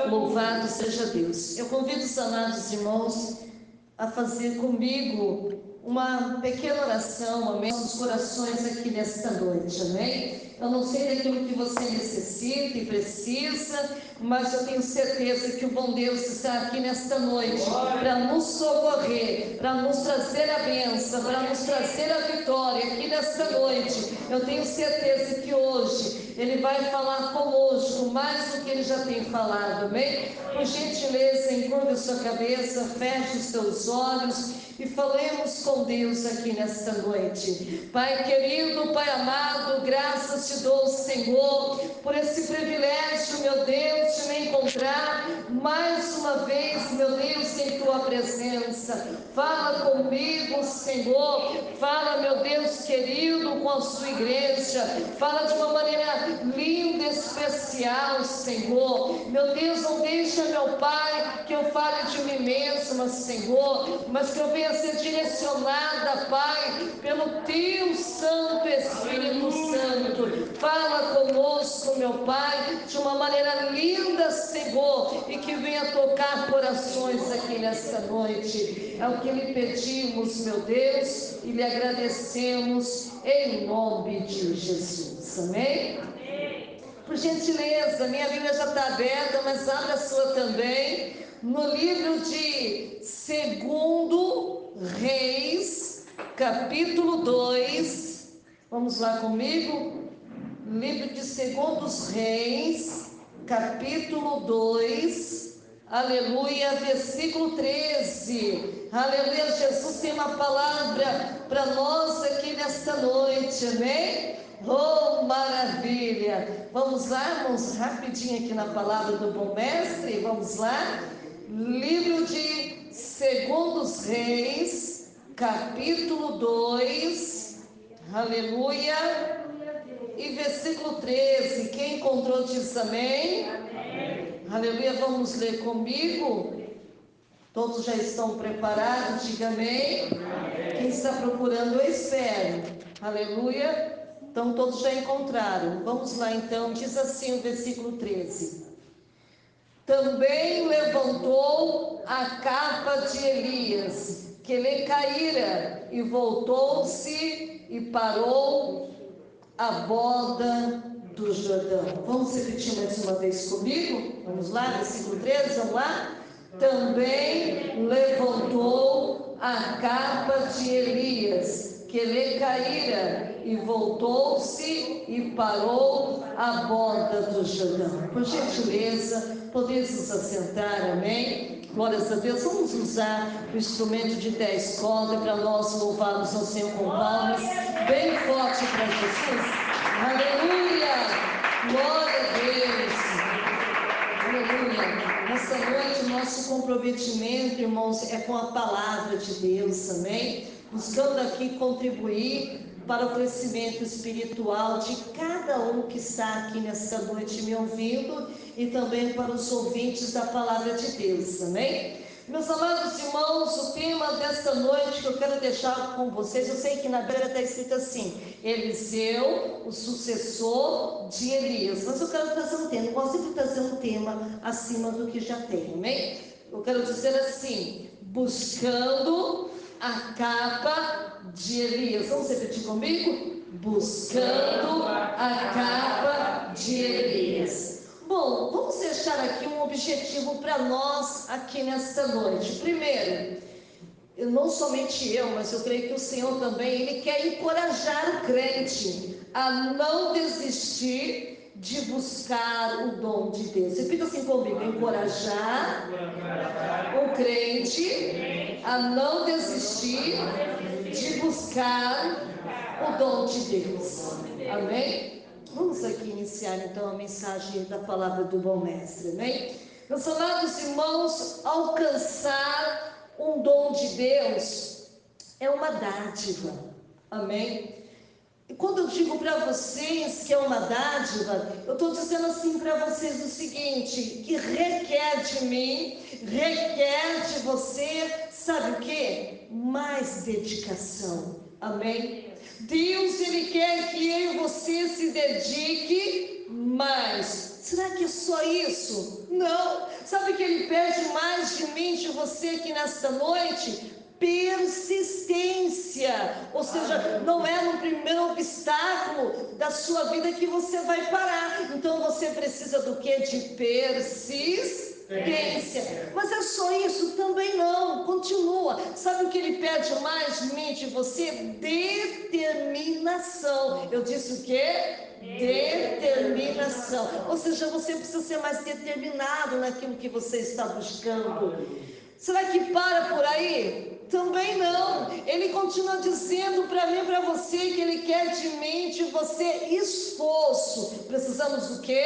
Louvado seja Deus. Eu convido os amados irmãos a fazer comigo uma pequena oração, amém? Nossos corações aqui nesta noite, amém? Eu não sei daquilo que você necessita e precisa, mas eu tenho certeza que o bom Deus está aqui nesta noite para nos socorrer, para nos trazer a bênção, para nos trazer a vitória aqui nesta noite. Eu tenho certeza que hoje Ele vai falar conosco mais do que Ele já tem falado, amém? Por gentileza, encurve a sua cabeça, feche os seus olhos e falemos com Deus aqui nesta noite. Pai querido, Pai amado, graças te dou, Senhor, por esse privilégio, meu Deus, de me encontrar mais uma vez, meu Deus, em tua presença. Fala comigo, Senhor, fala, meu Deus querido, com a sua igreja, fala de uma maneira linda, especial, Senhor. Meu Deus, não deixa, meu Pai, que eu fale de mim mesma, Senhor, mas que eu venha ser direcionada, Pai, pelo teu Santo Espírito Santo. Fala conosco, meu Pai, de uma maneira linda, Senhor, e que venha tocar corações aqui nesta noite. É o que lhe pedimos, meu Deus, e lhe agradecemos em nome de Jesus. Amém? Por gentileza, minha Bíblia já está aberta, mas abra a sua também, no livro de 2 Reis, capítulo 2, vamos lá comigo, livro de 2 Reis, capítulo 2, aleluia, versículo 13, aleluia. Jesus tem uma palavra para nós aqui nesta noite, amém? Oh, maravilha! Vamos lá, irmãos, rapidinho aqui na palavra do bom mestre, vamos lá. Livro de 2 Reis, capítulo 2, aleluia, e versículo 13. Quem encontrou diz amém? Amém. Aleluia, vamos ler comigo. Todos já estão preparados? Diga amém. Amém. Quem está procurando, eu espero. Aleluia. Então todos já encontraram. Vamos lá então, diz assim o versículo 13. Também levantou a capa de Elias, que lhe caíra, e voltou-se e parou a borda do Jordão. Vamos repetir mais uma vez comigo? Vamos lá, versículo 13, vamos lá? Também levantou a capa de Elias, que lhe caíra, e voltou-se e parou a borda do Jordão. Por gentileza, podemos nos assentar, amém? Glórias a Deus. Vamos usar o instrumento de 10 cordas para nós louvarmos ao Senhor com palmas bem forte para Jesus. Aleluia! Glória a Deus! Aleluia! Nessa noite, nosso comprometimento, irmãos, é com a palavra de Deus, amém? Buscando aqui contribuir para o crescimento espiritual de cada um que está aqui nessa noite me ouvindo e também para os ouvintes da palavra de Deus, amém? Meus amados irmãos, o tema desta noite que eu quero deixar com vocês, eu sei que na Bíblia está escrito assim, Eliseu, o sucessor de Elias, mas eu quero trazer um tema, eu gosto de trazer um tema acima do que já tem, amém? Eu quero dizer assim, buscando a capa de Elias. Vamos repetir comigo? Buscando a capa de Elias. Bom, vamos deixar aqui um objetivo para nós aqui nesta noite. Primeiro, não somente eu, mas eu creio que o Senhor também, Ele quer encorajar o crente a não desistir de buscar o dom de Deus. Repita assim comigo, encorajar o crente a não desistir de buscar o dom de Deus. Amém? Vamos aqui iniciar então a mensagem da palavra do bom mestre, amém? Meus amados irmãos, alcançar um dom de Deus é uma dádiva, amém? E quando eu digo para vocês que é uma dádiva, eu estou dizendo assim para vocês o seguinte, que requer de mim, requer de você, sabe o quê? Mais dedicação, amém? Deus, Ele quer que eu e você se dedique mais. Será que é só isso? Não. Sabe que Ele pede mais de mim, de você aqui nesta noite? Persistência, ou seja, não é no primeiro obstáculo da sua vida que você vai parar. Então você precisa do que? De persistência. Mas é só isso? Também não, continua. Sabe o que Ele pede mais de mim, de você? Determinação. Eu disse o quê? Determinação. Ou seja, você precisa ser mais determinado naquilo que você está buscando. Será que para por aí? Também não. Ele continua dizendo para mim e para você que Ele quer de mim, de você, esforço. Precisamos do quê?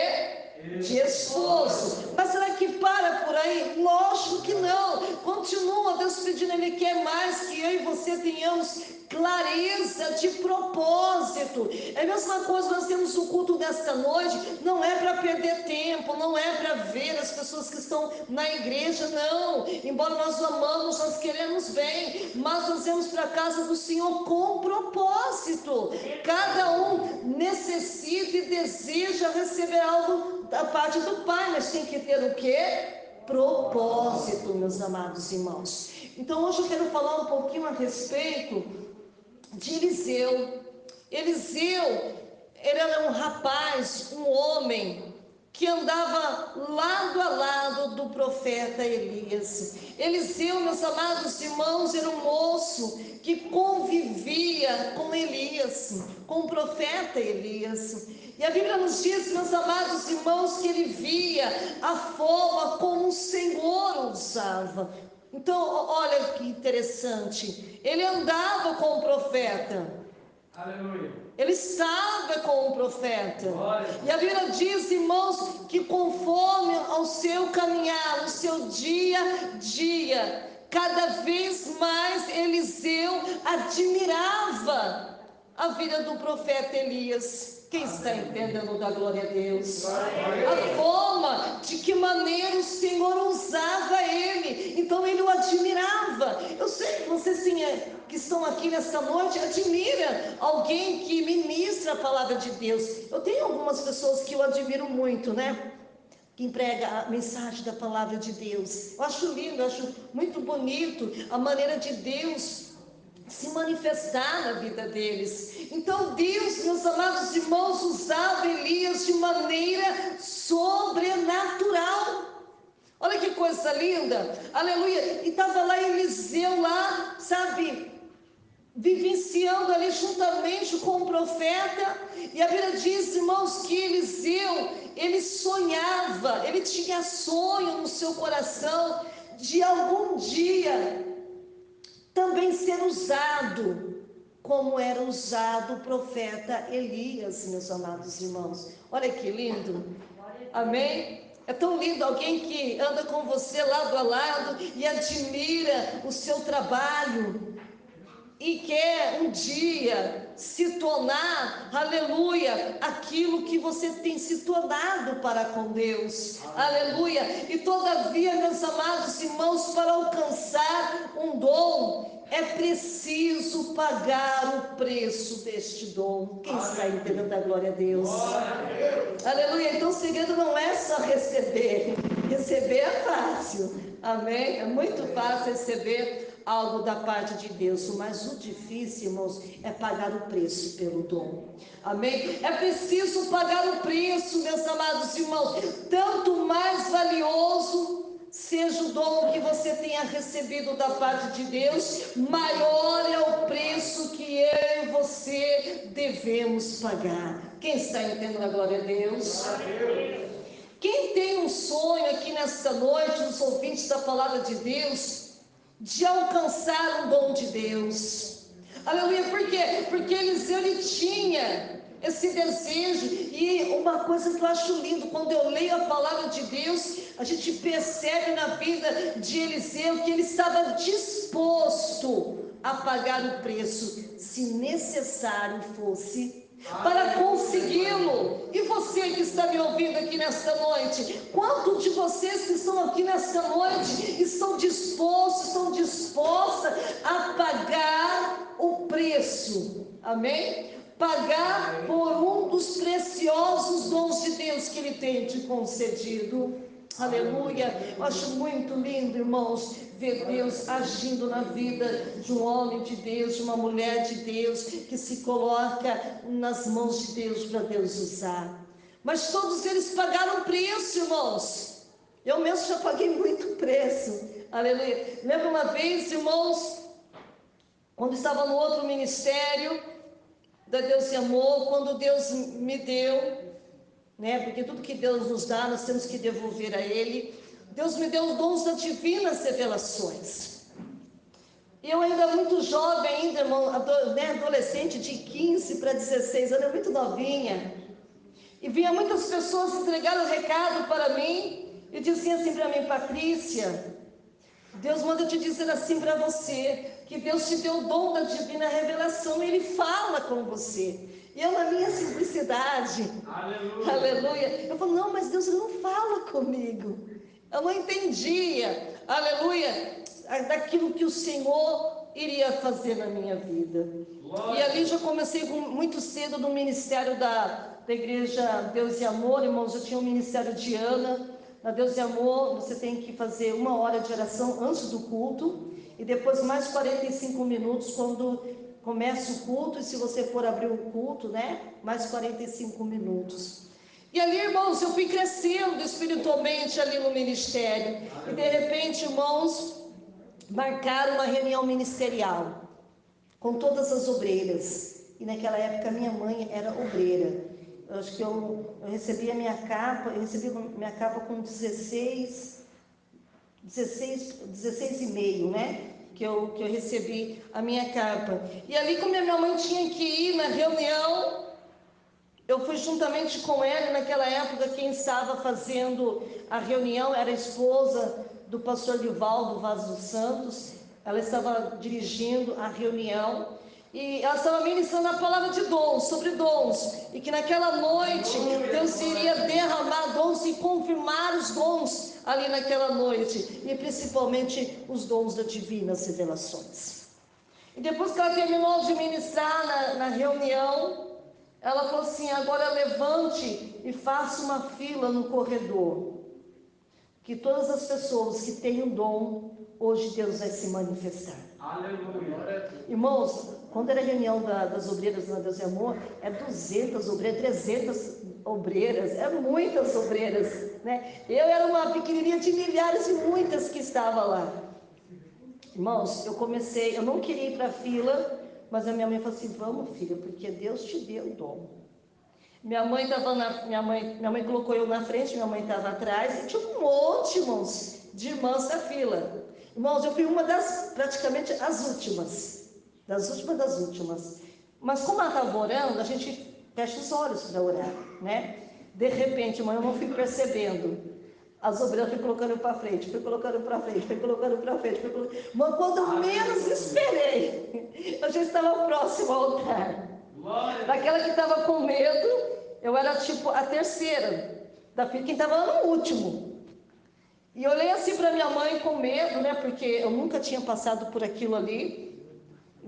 De esforço. Mas será que para por aí? Lógico que não. Continua Deus pedindo, Ele quer mais que eu e você tenhamos clareza de propósito. É a mesma coisa, nós temos o culto desta noite, não é para perder tempo, não é para ver as pessoas que estão na igreja, não. Embora nós o amamos, nós queremos bem, mas nós vamos para a casa do Senhor com propósito. Cada um necessita e deseja receber algo da parte do Pai, mas tem que ter o quê? Propósito, meus amados irmãos. Então hoje eu quero falar um pouquinho a respeito de Eliseu. Eliseu, ele era um rapaz, um homem que andava lado a lado do profeta Elias. Eliseu, meus amados irmãos, era um moço que convivia com Elias, com o profeta Elias. E a Bíblia nos diz, meus amados irmãos, que ele via a forma como o Senhor usava. Então, olha que interessante, ele andava com o profeta. Aleluia. Ele estava com o profeta. Glória. E a Bíblia diz, irmãos, que conforme ao seu caminhar, no seu dia a dia, cada vez mais Eliseu admirava a vida do profeta Elias. Quem está entendendo da glória a Deus? A forma, de que maneira o Senhor usava ele. Então ele o admirava. Eu sei que vocês que estão aqui nesta noite admira alguém que ministra a palavra de Deus. Eu tenho algumas pessoas que eu admiro muito, né? Que emprega a mensagem da palavra de Deus. Eu acho lindo, eu acho muito bonito a maneira de Deus se manifestar na vida deles. Então Deus, meus amados irmãos, usava Elias de maneira sobrenatural. Olha que coisa linda, aleluia. E estava lá Eliseu lá, sabe, vivenciando ali juntamente com o profeta. E a Bíblia diz, irmãos, que Eliseu, ele sonhava, ele tinha sonho no seu coração de algum dia também ser usado, como era usado o profeta Elias, meus amados irmãos. Olha que lindo, amém? É tão lindo alguém que anda com você lado a lado e admira o seu trabalho e quer um dia se tornar, aleluia, aquilo que você tem se tornado para com Deus, aleluia. E todavia, meus amados irmãos, para alcançar um dom, é preciso pagar o preço deste dom. Quem está entendendo a glória a Deus? Aleluia. Então o segredo não é só receber. Receber é fácil, amém? É muito fácil receber algo da parte de Deus, mas o difícil, irmãos, é pagar o preço pelo dom, amém? É preciso pagar o preço, meus amados irmãos. Tanto mais valioso seja o dom que você tenha recebido da parte de Deus, maior é o preço que eu e você devemos pagar. Quem está entendendo a glória a Deus? Quem tem um sonho aqui nesta noite, os ouvintes da palavra de Deus, de alcançar um dom de Deus, aleluia. Por quê? Porque Eliseu, ele tinha esse desejo. E uma coisa que eu acho lindo, quando eu leio a palavra de Deus, a gente percebe na vida de Eliseu que ele estava disposto a pagar o preço, se necessário fosse, para consegui-lo. E você que está me ouvindo aqui nesta noite, quantos de vocês que estão aqui nesta noite estão dispostos, estão dispostas a pagar o preço? Amém? Pagar por um dos preciosos dons de Deus que Ele tem te concedido. Aleluia. Eu acho muito lindo, irmãos, ver Deus agindo na vida de um homem de Deus, de uma mulher de Deus, que se coloca nas mãos de Deus para Deus usar. Mas todos eles pagaram preço, irmãos. Eu mesmo já paguei muito preço. Aleluia. Lembro uma vez, irmãos, quando estava no outro ministério da Deus e Amor, quando Deus me deu, porque tudo que Deus nos dá, nós temos que devolver a Ele. Deus me deu os dons das divinas revelações. E eu ainda muito jovem, ainda, irmão, adolescente de 15 para 16 anos, muito novinha. E vinha muitas pessoas entregar o recado para mim e diziam assim para mim: Patrícia, Deus manda te dizer assim para você, que Deus te deu o dom da divina revelação e Ele fala com você. E eu, na minha simplicidade, aleluia, eu falo: não, mas Deus não fala comigo. Eu não entendia, aleluia, daquilo que o Senhor iria fazer na minha vida. E ali já comecei muito cedo no ministério da igreja Deus e Amor, irmãos. Eu tinha um ministério de Ana. Na Deus e Amor, você tem que fazer 1 hora de oração antes do culto, e depois mais 45 minutos quando começa o culto, e se você for abrir o culto, mais 45 minutos. E ali, irmãos, eu fui crescendo espiritualmente ali no ministério. E de repente, irmãos, marcaram uma reunião ministerial com todas as obreiras. E naquela época minha mãe era obreira. Eu acho que eu recebi a minha capa, com 16 e meio, que eu recebi a minha capa. E ali, como a minha mãe tinha que ir na reunião, eu fui juntamente com ela. Naquela época, quem estava fazendo a reunião era a esposa do pastor Livaldo Vaz dos Santos. Ela estava dirigindo a reunião e ela estava ministrando a palavra de dons, sobre dons, e que naquela noite Deus iria derramar dons e confirmar os dons ali naquela noite, e principalmente os dons das divinas revelações. E depois que ela terminou de ministrar na reunião, ela falou assim: agora levante e faça uma fila no corredor, que todas as pessoas que têm um dom, hoje Deus vai se manifestar. Aleluia. Irmãos, quando era a reunião das obreiras na Deus e Amor, é 200 obreiras, 300 obreiras, é muitas obreiras, Eu era uma pequenininha de milhares e muitas que estava lá. Irmãos, eu não queria ir para a fila, mas a minha mãe falou assim: vamos, filha, porque Deus te deu o dom. Minha mãe colocou eu na frente, minha mãe estava atrás, e tinha um monte, irmãos, de irmãs na fila. Irmãos, eu fui uma praticamente as últimas, das últimas. Mas como ela estava orando, a gente fecha os olhos para orar, De repente, irmão, eu não fui percebendo. As obreiras fui colocando para frente, Mas quando eu menos esperei, eu já estava próximo ao altar. Daquela que estava com medo, eu era tipo a terceira da fila, quem estava no último. E eu olhei assim para minha mãe com medo, porque eu nunca tinha passado por aquilo ali,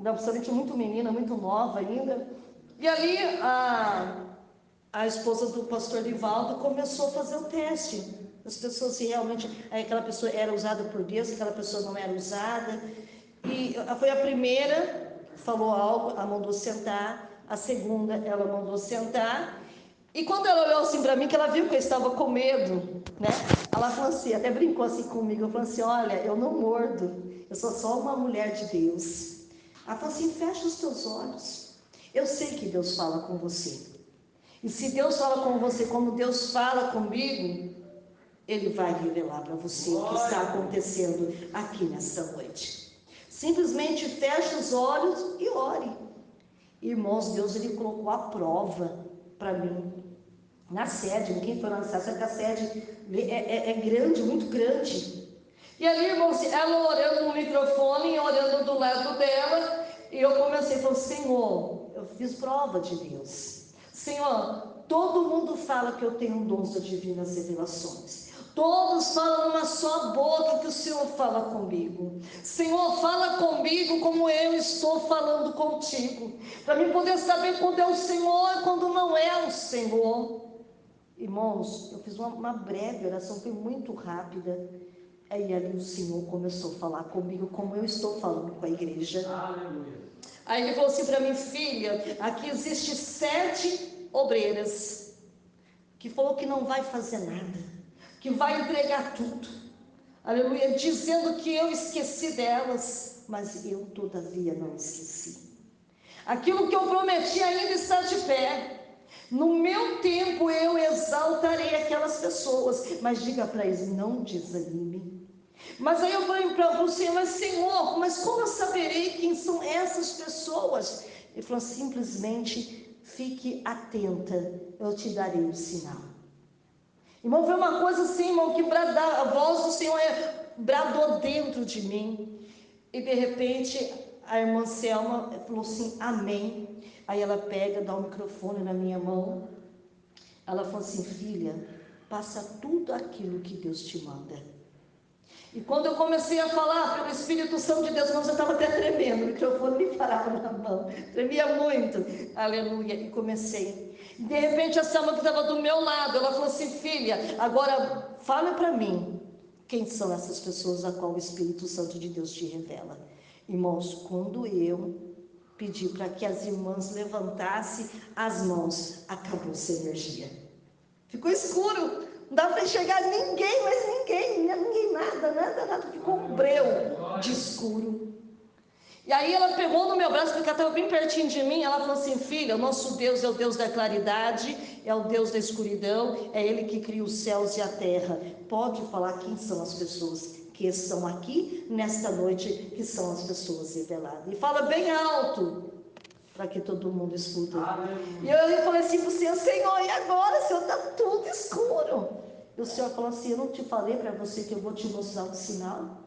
absolutamente muito menina, muito nova ainda. E ali a esposa do pastor Livaldo começou a fazer o teste. As pessoas, se realmente aquela pessoa era usada por Deus, aquela pessoa não era usada. E foi a primeira, falou algo, ela mandou sentar. A segunda, ela mandou sentar. E quando ela olhou assim para mim, que ela viu que eu estava com medo, Ela falou assim, até brincou assim comigo. Eu falei assim: olha, eu não mordo, eu sou só uma mulher de Deus. Ela falou assim: fecha os teus olhos. Eu sei que Deus fala com você. E se Deus fala com você como Deus fala comigo, Ele vai revelar para você o que está acontecendo aqui nesta noite. Simplesmente feche os olhos e ore. Irmãos, Deus, Ele colocou a prova para mim na sede. Quem foi lá na sede, sabe que a sede é grande, muito grande. E ali, irmãos, ela orando no microfone, orando do lado dela, e eu comecei a falar: Senhor, eu fiz prova de Deus. Senhor, todo mundo fala que eu tenho dons de divinas revelações. Todos falam numa só boca que o Senhor fala comigo. Senhor, fala comigo como eu estou falando contigo, para mim poder saber quando é o Senhor e quando não é o Senhor. Irmãos, eu fiz uma breve oração, foi muito rápida. Aí ali o Senhor começou a falar comigo como eu estou falando com a igreja. Aleluia. Aí ele falou assim para mim: filha, aqui existe 7 obreiras, que falou que não vai fazer nada, que vai entregar tudo, aleluia, dizendo que eu esqueci delas, mas eu todavia não esqueci. Aquilo que eu prometi ainda está de pé. No meu tempo eu exaltarei aquelas pessoas, mas diga para eles: não desanime. Mas aí eu falei para o Senhor: mas Senhor, mas como eu saberei quem são essas pessoas? Ele falou: simplesmente fique atenta, eu te darei um sinal. Irmão, foi uma coisa assim, irmão, que a voz do Senhor bradou dentro de mim. E de repente a irmã Selma falou assim: amém. Aí ela pega, dá o microfone na minha mão. Ela falou assim: filha, passa tudo aquilo que Deus te manda. E quando eu comecei a falar pelo Espírito Santo de Deus, eu já estava até tremendo, o microfone me parava na mão, tremia muito, aleluia, e comecei. De repente a Selma que estava do meu lado, ela falou assim: filha, agora fala para mim, quem são essas pessoas a qual o Espírito Santo de Deus te revela? Irmãos, quando eu pedi para que as irmãs levantassem as mãos, acabou-se a energia, ficou escuro. Não dava para enxergar ninguém, mas ninguém, nada, ficou um breu de escuro. E aí ela pegou no meu braço, porque ela estava bem pertinho de mim, ela falou assim: filha, o nosso Deus é o Deus da claridade, é o Deus da escuridão, é Ele que cria os céus e a terra. Pode falar quem são as pessoas que estão aqui nesta noite, que são as pessoas reveladas. E fala bem alto, para que todo mundo escuta. E eu falei assim para o Senhor: Senhor, e agora? Senhor, está tudo escuro. E o Senhor falou assim: eu não te falei para você que eu vou te mostrar um sinal?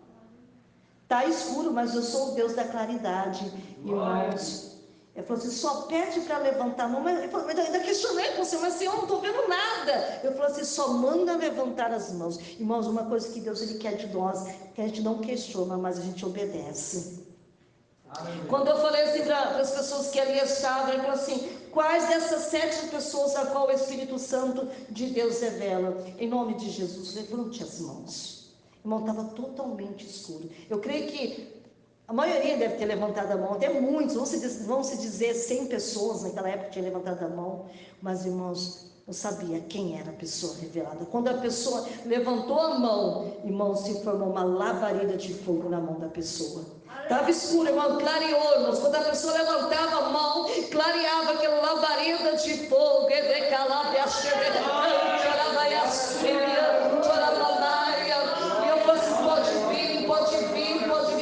Está escuro, mas eu sou o Deus da claridade. Irmãos, ele falou assim: só pede para levantar a mão. Mas eu ainda questionei com o Senhor: mas Senhor, eu não estou vendo nada. Eu falei assim: só manda levantar as mãos. Irmãos, uma coisa que Deus Ele quer de nós, que a gente não questiona, mas a gente obedece. Quando eu falei assim para as pessoas que ali estavam, ele falou assim: quais dessas 7 pessoas a qual o Espírito Santo de Deus revela? Em nome de Jesus, levante as mãos. Irmão, estava totalmente escuro. Eu creio que a maioria deve ter levantado a mão, até muitos, vão se dizer 100 pessoas naquela época tinham levantado a mão. Mas, irmãos, eu sabia quem era a pessoa revelada. Quando a pessoa levantou a mão, irmão, se formou uma labareda de fogo na mão da pessoa. Estava escuro, irmão, clareou, irmãos. Quando a pessoa levantava a mão, clareava aquela labareda de fogo. E eu falei assim: pode vir.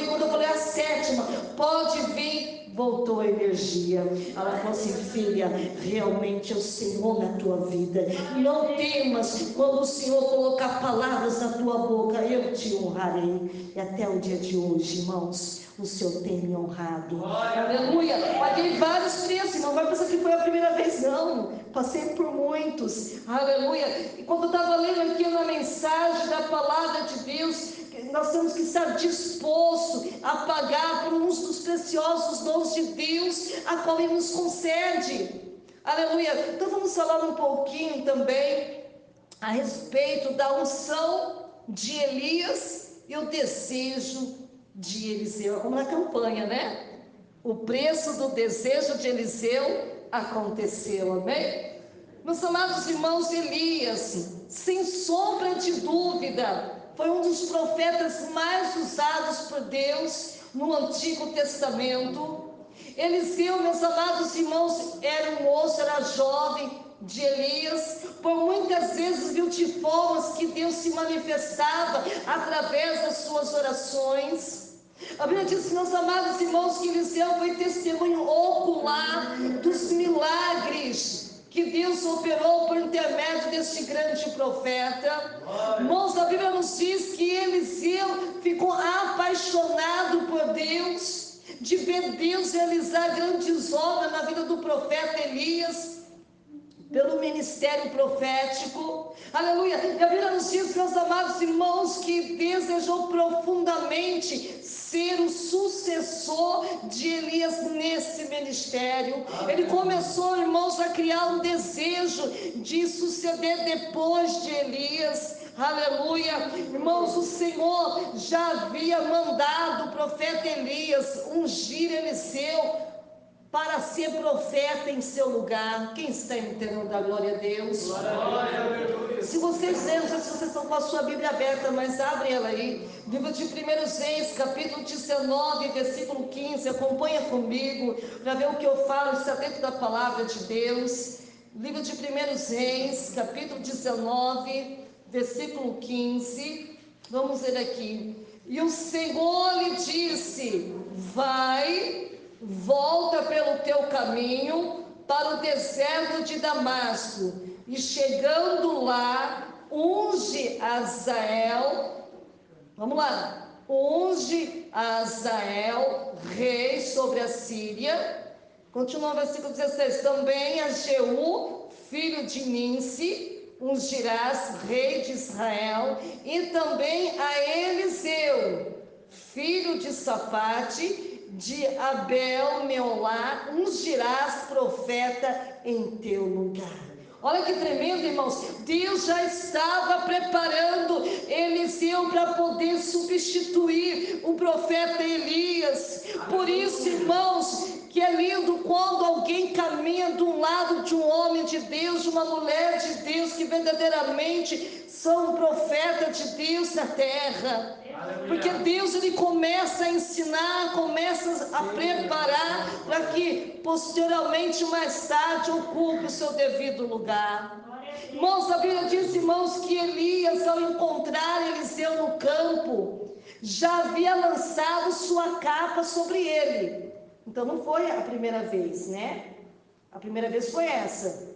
Quando eu falei a 7ª, pode vir, voltou a energia. Ela falou assim: filha, realmente é o Senhor na tua vida. Não temas, quando o Senhor colocar palavras na tua boca, eu te honrarei. E até o dia de hoje, irmãos, o Senhor tem me honrado. Aleluia. Paguei vários preços, não vai pensar que foi a primeira vez, não. Passei por muitos. Aleluia. E quando eu estava lendo aqui na mensagem da palavra de Deus, nós temos que estar disposto a pagar por uns dos preciosos dons de Deus, a qual Ele nos concede. Aleluia. Então vamos falar um pouquinho também a respeito da unção de Elias e o desejo de Eliseu. Como na campanha, né? O preço do desejo de Eliseu aconteceu, amém? Meus amados irmãos, Elias, sem sombra de dúvida, foi um dos profetas mais usados por Deus no Antigo Testamento. Eliseu, meus amados irmãos, era um moço, era jovem de Elias. Por muitas vezes viu de formas que Deus se manifestava através das suas orações. A Bíblia diz, meus amados irmãos, que Eliseu foi testemunho ocular dos milagres que Deus operou por intermédio deste grande profeta. Irmãos, a Bíblia nos diz que Eliseu ficou apaixonado por Deus, de ver Deus realizar grandes obras na vida do profeta Elias, pelo ministério profético, aleluia. E a Bíblia nos diz, meus amados irmãos, que desejou profundamente ser o sucessor de Elias nesse ministério. Ele começou, irmãos, a criar um desejo de suceder depois de Elias. Aleluia, irmãos, o Senhor já havia mandado o profeta Elias ungir Eliseu para ser profeta em seu lugar. Quem está entendendo da glória a Deus? Glória. Se vocês lerem, não sei se vocês estão com a sua Bíblia aberta, mas abre ela aí, livro de 1 Reis, capítulo 19, versículo 15, acompanha comigo, para ver o que eu falo, está dentro da palavra de Deus. Livro de 1 Reis, capítulo 19, versículo 15, vamos ler aqui. E o Senhor lhe disse: vai, volta pelo teu caminho para o deserto de Damasco, e chegando lá, unge Azael, vamos lá, unge Azael, rei sobre a Síria. Continua o versículo 16, também a Jeú, filho de Ninsi, ungirás, rei de Israel, e também a Eliseu, filho de Safate, de Abel Meolá, ungirás profeta em teu lugar. Olha que tremendo, irmãos. Deus já estava preparando Eliseu para poder substituir o profeta Elias. Por isso, irmãos, que é lindo quando alguém caminha do lado de um homem de Deus, de uma mulher de Deus, que verdadeiramente são profetas de Deus na terra. Porque Deus, ele começa a ensinar, começa a preparar para que posteriormente, mais tarde, ocupe o seu devido lugar. Irmãos, a Bíblia diz, irmãos, que Elias, ao encontrar Eliseu no campo, já havia lançado sua capa sobre ele. Então não foi a primeira vez, né? A primeira vez foi essa.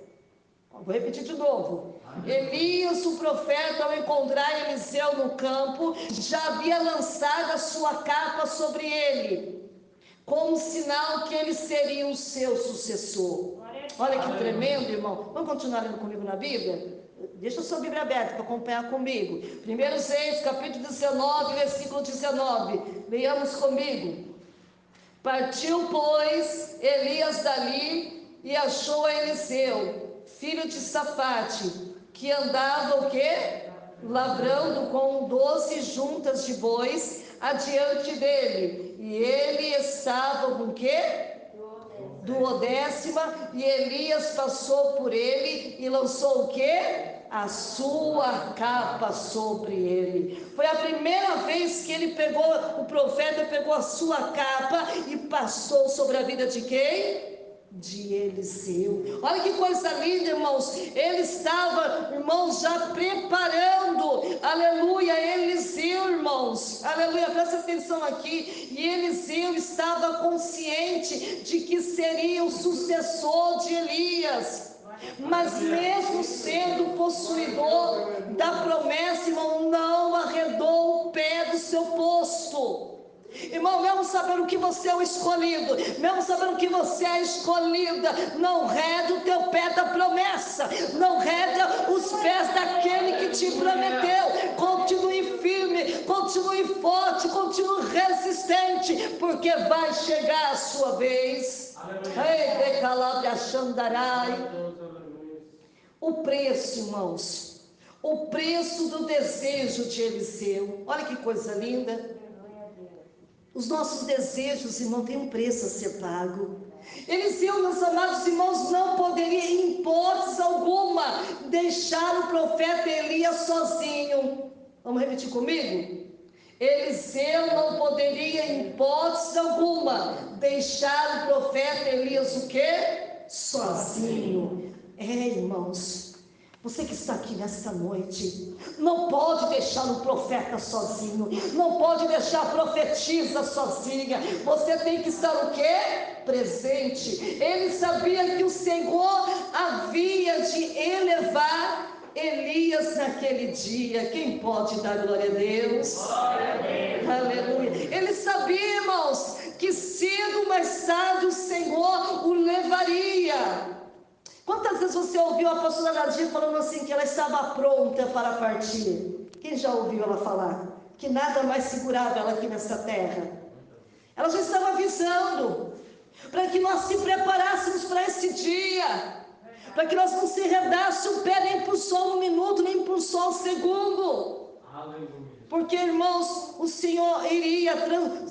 Vou repetir de novo. Elias, o profeta, ao encontrar Eliseu no campo, já havia lançado a sua capa sobre ele, como sinal que ele seria o seu sucessor. Olha que tremendo, irmão. Vamos continuar lendo comigo na Bíblia? Deixa a sua Bíblia aberta para acompanhar comigo. 1 Reis, capítulo 19, versículo 19. Leiamos comigo. Partiu, pois, Elias dali e achou a Eliseu, filho de Safate, que andava o quê? Lavrando com 12 juntas de bois adiante dele. E ele estava com o quê? Duodécima. E Elias passou por ele e lançou o quê? A sua capa sobre ele. Foi a primeira vez que ele pegou, o profeta pegou a sua capa e passou sobre a vida de quem? De Eliseu. Olha que coisa linda, irmãos. Ele estava, irmãos, já preparando, aleluia, Eliseu, irmãos, aleluia, presta atenção aqui. E Eliseu estava consciente de que seria o sucessor de Elias, mas mesmo sendo possuidor da promessa, irmão, não arredou o pé do seu posto. Irmão, mesmo sabendo que você é o escolhido, mesmo sabendo que você é escolhida, não rede o teu pé da promessa, não rede os pés daquele que te prometeu. Continue firme, continue forte, continue resistente, porque vai chegar a sua vez. Ei, decalabra xandarai. O preço, irmãos, o preço do desejo de Eliseu. Olha que coisa linda. Os nossos desejos, irmão, têm um preço a ser pago. Eliseu, meus amados irmãos, não poderia, em hipótese alguma, deixar o profeta Elias sozinho. Vamos repetir comigo? Eliseu não poderia, em hipótese alguma, deixar o profeta Elias o quê? Sozinho. Irmãos, você que está aqui nesta noite, não pode deixar o profeta sozinho, não pode deixar a profetisa sozinha. Você tem que estar o quê? presente. Ele sabia que o Senhor havia de elevar Elias naquele dia. Quem pode dar glória a Deus? Glória a Deus. Aleluia. Ele sabia, irmãos, que cedo ou mais tarde o Senhor o levaria. Quantas vezes você ouviu a pastora Nadia falando assim, que ela estava pronta para partir? Quem já ouviu ela falar? Que nada mais segurava ela aqui nessa terra. Ela já estava avisando, para que nós se preparássemos para esse dia, para que nós não se enredássemos o pé nem por só um minuto, nem por só um segundo. Aleluia. Porque, irmãos, o Senhor iria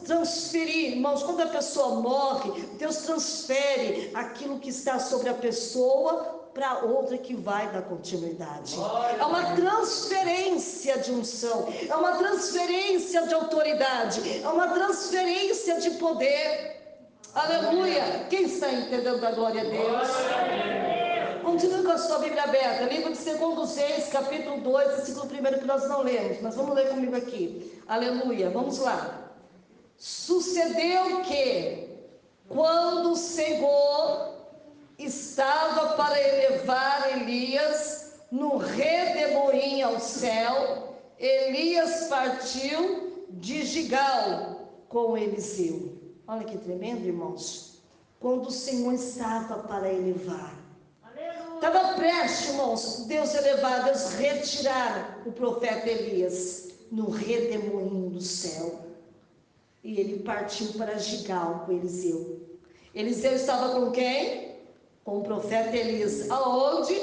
transferir, irmãos, quando a pessoa morre, Deus transfere aquilo que está sobre a pessoa para outra que vai dar continuidade. É uma transferência de unção, é uma transferência de autoridade, é uma transferência de poder. Aleluia! Quem está entendendo da glória a Deus? Continue com a sua Bíblia aberta, livro de 2 Reis, capítulo 2, versículo 1 que nós não lemos, mas vamos ler comigo aqui. Aleluia, vamos lá. Sucedeu que, quando o Senhor estava para elevar Elias no redemoinho ao céu, Elias partiu de Gigal com Eliseu. Olha que tremendo, irmãos. Quando o Senhor estava para elevar, estava prestes, irmãos, Deus elevar, Deus retirar o profeta Elias no redemoinho do céu. E ele partiu para Gigal com Eliseu. Eliseu estava com quem? Com o profeta Elias. Aonde?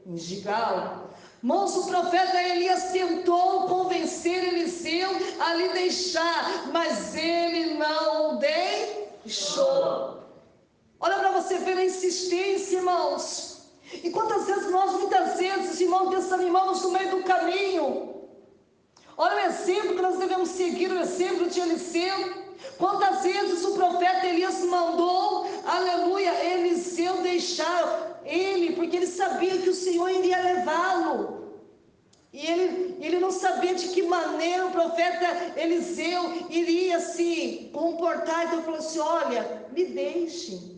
Em Gigal. Irmãos, o profeta Elias tentou convencer Eliseu a lhe deixar, mas ele não o deixou. Olha para você ver a insistência, irmãos. E quantas vezes nós, muitas vezes, irmãos, desanimamos no meio do caminho. Olha o exemplo que nós devemos seguir, o exemplo de Eliseu. Quantas vezes o profeta Elias mandou, aleluia, Eliseu deixar ele, porque ele sabia que o Senhor iria levá-lo. E ele não sabia de que maneira o profeta Eliseu iria se comportar. Então ele falou assim, olha, me deixe.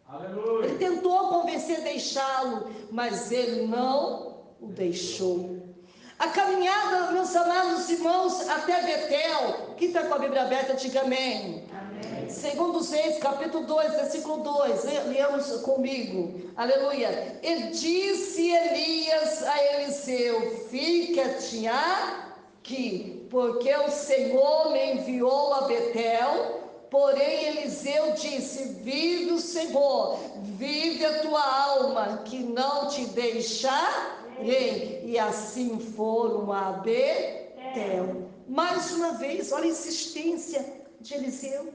Aleluia. Ele tentou convencer a deixá-lo, mas ele não o deixou. A caminhada, meus amados irmãos, até Betel. Quem está com a Bíblia aberta, diga amém. Amém. 2 Reis, capítulo 2, versículo 2. Leamos comigo. Aleluia. E disse Elias a Eliseu, fica-te aqui, porque o Senhor me enviou a Betel. Porém Eliseu disse, vive o Senhor, vive a tua alma, que não te deixarei. E assim foram a Betel. Mais uma vez, olha a insistência de Eliseu.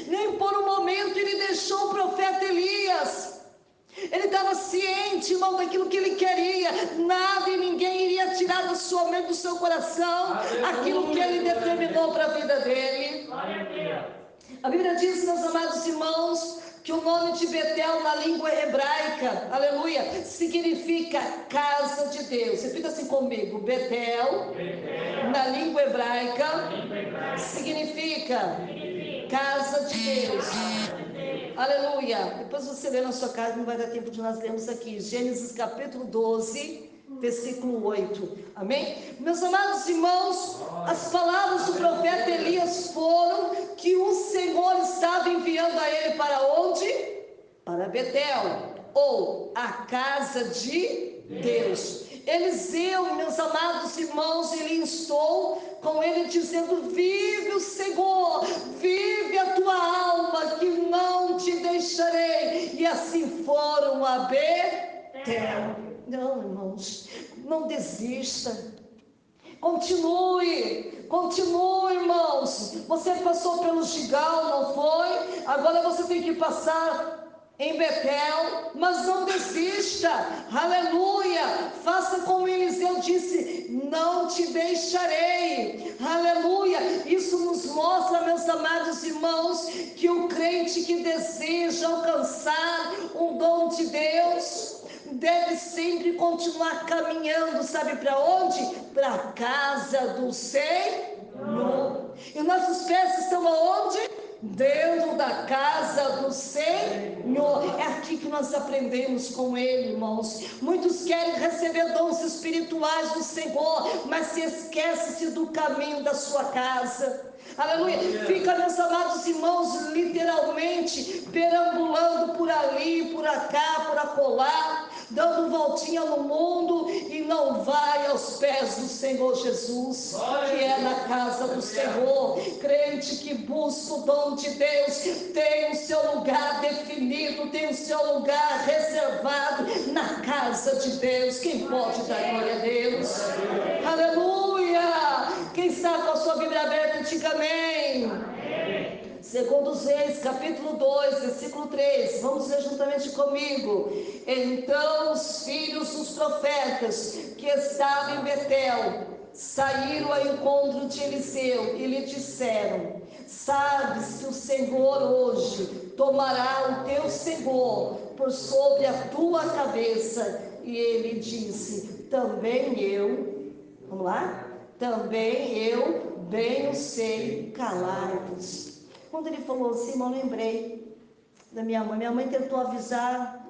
Nem por um momento ele deixou o profeta Elias. Ele estava ciente, irmão, daquilo que ele queria. Nada e ninguém iria tirar da sua mente, do seu coração, aquilo que ele determinou para a vida dele. Glória a Deus. A Bíblia diz, meus amados irmãos, que o nome de Betel na língua hebraica, aleluia, significa casa de Deus. Repita assim comigo, Betel, na língua hebraica, significa casa de Deus. Aleluia. Depois você lê na sua casa, não vai dar tempo de nós lermos aqui. Gênesis capítulo 12, versículo 8. Amém? Meus amados irmãos, as palavras do profeta Elias foram que o Senhor estava enviando a ele para onde? Para Betel, ou a casa de Deus. Eliseu, meus amados irmãos, ele instou com ele dizendo, vive o Senhor, vive a tua alma, que não te deixarei. E assim foram a Betel. Não, irmãos, não desista. Continue, irmãos. Você passou pelo Gigal, não foi? Agora você tem que passar em Betel, mas não desista. Aleluia. Faça como Eliseu disse, não te deixarei. Aleluia. Isso nos mostra, meus amados irmãos, que o crente que deseja alcançar um dom de Deus deve sempre continuar caminhando, sabe para onde? Para a casa do Senhor. E nossos pés estão aonde? dentro da casa do Senhor. É aqui que nós aprendemos com Ele, irmãos. Muitos querem receber dons espirituais do Senhor, mas se esquece-se do caminho da sua casa. Aleluia. Fica, meus amados irmãos, literalmente perambulando por ali, por cá, por acolá, dando voltinha no mundo e não vai aos pés do Senhor Jesus, que é na casa do Senhor. Crente que busca o dom de Deus tem o seu lugar definido, tem o seu lugar reservado na casa de Deus. Quem pode dar glória a Deus? Aleluia! Quem está com a sua Bíblia aberta, diga amém. Segundo os Reis, capítulo 2, versículo 3, vamos ler juntamente comigo. Então os filhos dos profetas que estavam em Betel saíram ao encontro de Eliseu e lhe disseram: sabes que o Senhor hoje tomará o teu Senhor por sobre a tua cabeça. E ele disse: também eu, vamos lá? Também eu bem o sei, calar-vos. Quando ele falou assim, irmão, lembrei da minha mãe. Minha mãe tentou avisar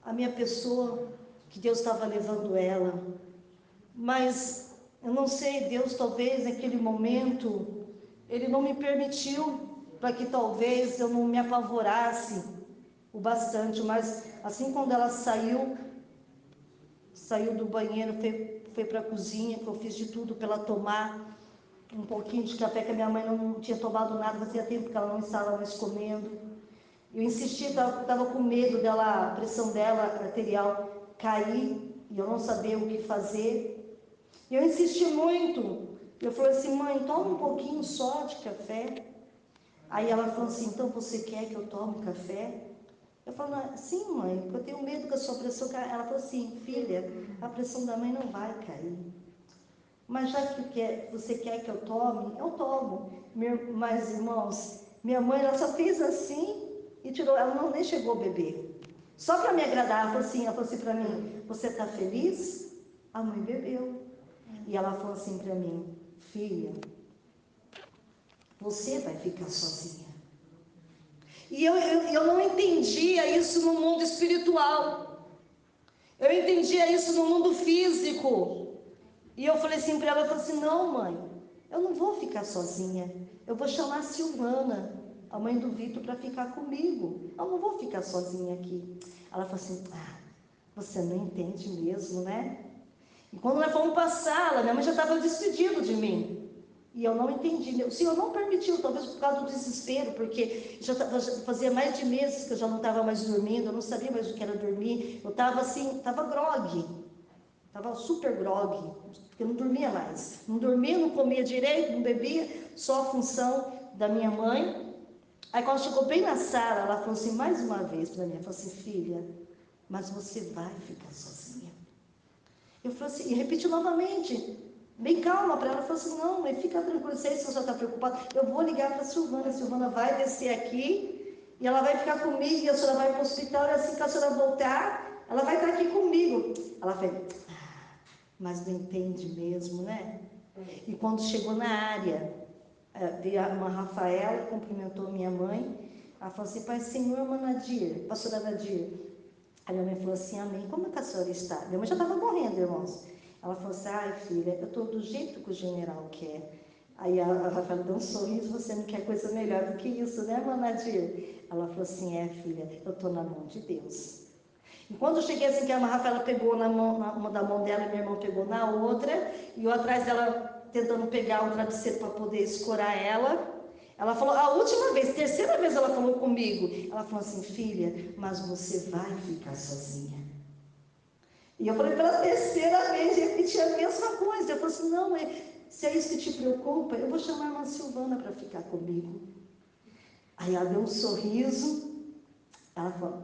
a minha pessoa que Deus estava levando ela, mas eu não sei, Deus talvez naquele momento Ele não me permitiu, para que talvez eu não me apavorasse o bastante. Mas assim, quando ela saiu do banheiro, foi para a cozinha, que eu fiz de tudo para ela tomar um pouquinho de café, que a minha mãe não tinha tomado nada, fazia tempo que ela não estava mais comendo. Eu insisti, estava com medo dela, a pressão dela arterial cair, e eu não sabia o que fazer. E eu insisti muito. Eu falei assim: mãe, toma um pouquinho só de café. Aí ela falou assim: então você quer que eu tome café? Eu falei: sim, mãe, porque eu tenho medo que a sua pressão caia. Ela falou assim: filha, a pressão da mãe não vai cair. Mas já que você quer que eu tome, eu tomo. Mas, irmãos, minha mãe, ela só fez assim e tirou, ela nem chegou a beber. Só para me agradar, ela falou assim para mim: você está feliz? A mãe bebeu. E ela falou assim para mim: filha, você vai ficar sozinha. E eu não entendia isso no mundo espiritual. Eu entendia isso no mundo físico. E eu falei assim para ela, eu falei assim: não, mãe, eu não vou ficar sozinha. Eu vou chamar a Silvana, a mãe do Vitor, para ficar comigo. Eu não vou ficar sozinha aqui. Ela falou assim: você não entende mesmo, né? E quando nós fomos para a sala, minha mãe já estava despedida de mim. E eu não entendi. O Senhor não permitiu, talvez por causa do desespero, porque já fazia mais de meses que eu já não estava mais dormindo, eu não sabia mais o que era dormir. Eu estava assim, estava grogue. Estava super grogue, porque eu não dormia mais. Não dormia, não comia direito, não bebia, só a função da minha mãe. Aí quando chegou bem na sala, ela falou assim, mais uma vez para mim, ela falou assim: filha, mas você vai ficar sozinha. Eu falei assim, e repetiu novamente, bem calma para ela. Ela falou assim: não, mãe, fica tranquila, sei se você está preocupada, eu vou ligar para a Silvana vai descer aqui, e ela vai ficar comigo, e a senhora vai para o hospital, e assim que a senhora voltar, ela vai estar aqui comigo. Ela falou: mas não entende mesmo, né? E quando chegou na área, veio uma Rafaela, cumprimentou minha mãe. Ela falou assim: pai, senhor, irmã Nadir, pastora Nadir. A minha mãe falou assim: amém, como é que a senhora está? Minha mãe já estava morrendo, irmãos. Ela falou assim: ai, filha, eu estou do jeito que o general quer. Aí a Rafaela deu um sorriso: você não quer coisa melhor do que isso, né, irmã Nadir? Ela falou assim: filha, eu estou na mão de Deus. E quando eu cheguei assim, que a Rafaela pegou uma da mão dela e meu irmão pegou na outra, e eu atrás dela tentando pegar o travesseiro para poder escorar ela falou, a última vez, terceira vez ela falou comigo, ela falou assim: filha, mas você vai ficar sozinha. E eu falei pela terceira vez, repeti a mesma coisa. Eu falei assim: não, mãe, se é isso que te preocupa, eu vou chamar a irmã Silvana para ficar comigo. Aí ela deu um sorriso, ela falou: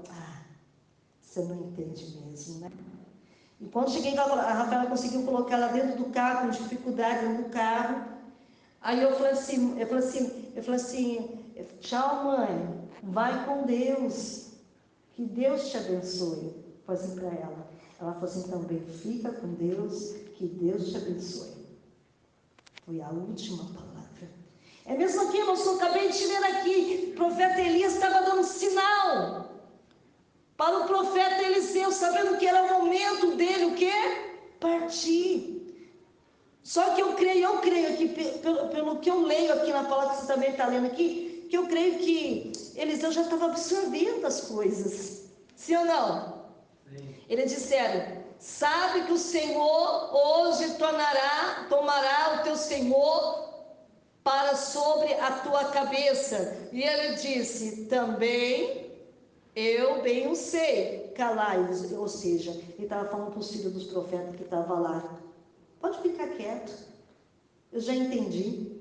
você não entende mesmo, né? E quando cheguei, a Rafaela conseguiu colocar ela dentro do carro, com dificuldade dentro do carro. Aí eu falei assim, tchau, mãe, vai com Deus, que Deus te abençoe. Falei assim para ela. Ela falou assim também: fica com Deus, que Deus te abençoe. Foi a última palavra. É mesmo aqui, irmãos, que eu acabei de ler aqui. O profeta Elias estava dando sinal para o profeta Eliseu, sabendo que era o momento dele, o quê? Partir. Só que eu creio aqui, pelo que eu leio aqui na palavra que você também está lendo aqui, que eu creio que Eliseu já estava absorvendo as coisas. Sim ou não? Sim. Eles disseram: sabe que o Senhor hoje tomará o teu Senhor para sobre a tua cabeça. E ele disse: também eu bem o sei, calai-vos. Ou seja, ele estava falando para os filhos dos profetas que estavam lá: pode ficar quieto, eu já entendi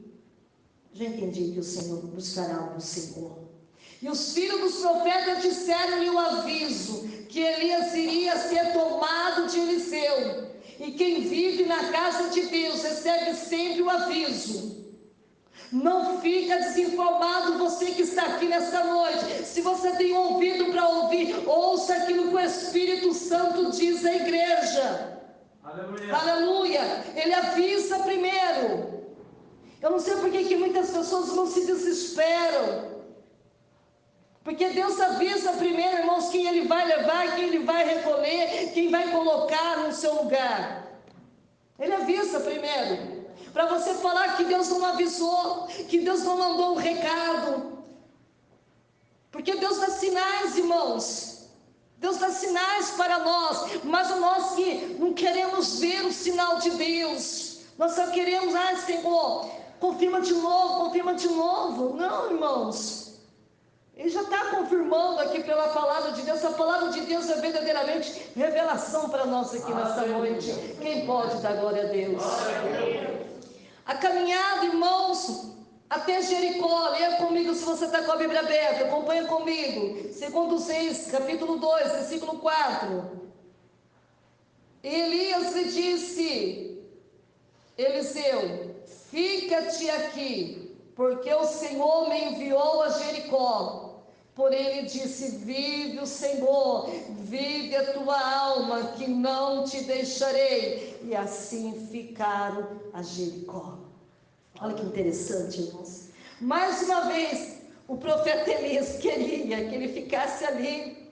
que o Senhor buscará o Senhor. E os filhos dos profetas disseram-lhe o aviso, que Elias iria ser tomado de Eliseu. E quem vive na casa de Deus recebe sempre o aviso. Não fica desinformado, você que está aqui nesta noite. Se você tem ouvido para ouvir, ouça aquilo que o Espírito Santo diz à igreja. Aleluia. Aleluia. Ele avisa primeiro. Eu não sei por que muitas pessoas não se desesperam. Porque Deus avisa primeiro, irmãos, quem Ele vai levar, quem Ele vai recolher, quem vai colocar no seu lugar. Ele avisa primeiro. Para você falar que Deus não avisou, que Deus não mandou um recado. Porque Deus dá sinais, irmãos. Deus dá sinais para nós, mas nós que não queremos ver o sinal de Deus. Nós só queremos: Senhor, confirma de novo. Não, irmãos. Ele já está confirmando aqui pela palavra de Deus. A palavra de Deus é verdadeiramente revelação para nós aqui nesta noite. Quem pode dar glória a Deus? A caminhada, irmãos, até Jericó. Leia comigo se você está com a Bíblia aberta. Acompanha comigo. Segundo Reis, capítulo 2, versículo 4. Elias lhe disse: Eliseu, fica-te aqui, porque o Senhor me enviou a Jericó. Porém ele disse: vive o Senhor, vive a tua alma, que não te deixarei. E assim ficaram a Jericó. Olha que interessante, irmãos. Mais uma vez, o profeta Elias queria que ele ficasse ali.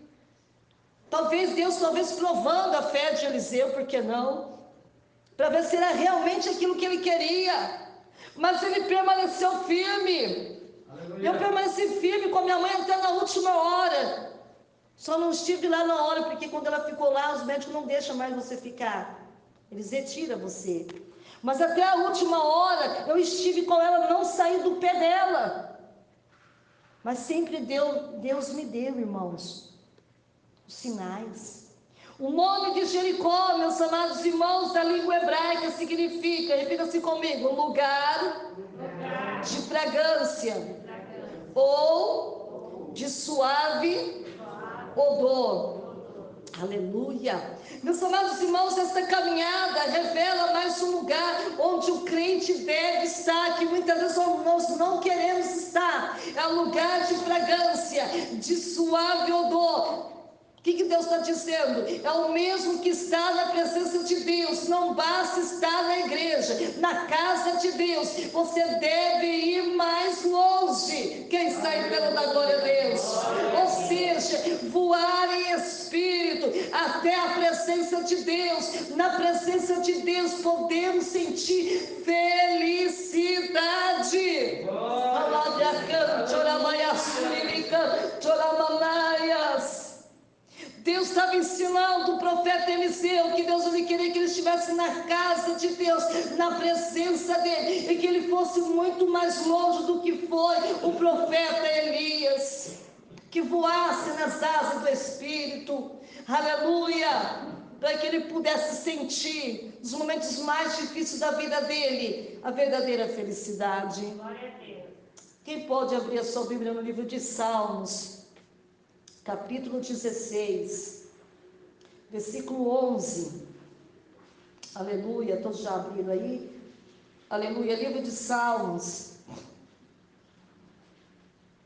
Talvez Deus provando a fé de Eliseu, por que não? Para ver se era realmente aquilo que ele queria. Mas ele permaneceu firme. Aleluia. Eu permaneci firme com a minha mãe até na última hora. Só não estive lá na hora, porque quando ela ficou lá, os médicos não deixam mais você ficar. Eles retiram você. Mas até a última hora, eu estive com ela, não saí do pé dela. Mas sempre Deus me deu, irmãos, os sinais. O nome de Jericó, meus amados irmãos, da língua hebraica significa, repita-se comigo, lugar de fragrância ou de suave odor. Aleluia. Meus amados irmãos, esta caminhada revela mais um lugar onde o crente deve estar, que muitas vezes nós não queremos estar. É um lugar de fragrância, de suave odor. O que Deus está dizendo? É o mesmo que está na presença de Deus. Não basta estar na igreja, na casa de Deus. Você deve ir mais longe. Quem está aí pela da glória a Deus? Ou seja, voar em espírito até a presença de Deus. Na presença de Deus podemos sentir felicidade. Deus estava ensinando o profeta Eliseu que Deus não queria que ele estivesse na casa de Deus, na presença dele, e que ele fosse muito mais longe do que foi o profeta Elias, que voasse nas asas do Espírito, aleluia, para que ele pudesse sentir nos momentos mais difíceis da vida dele a verdadeira felicidade. Glória a Deus. Quem pode abrir a sua Bíblia no livro de Salmos, capítulo 16, versículo 11, aleluia, todos já abriram aí? Aleluia, livro de Salmos,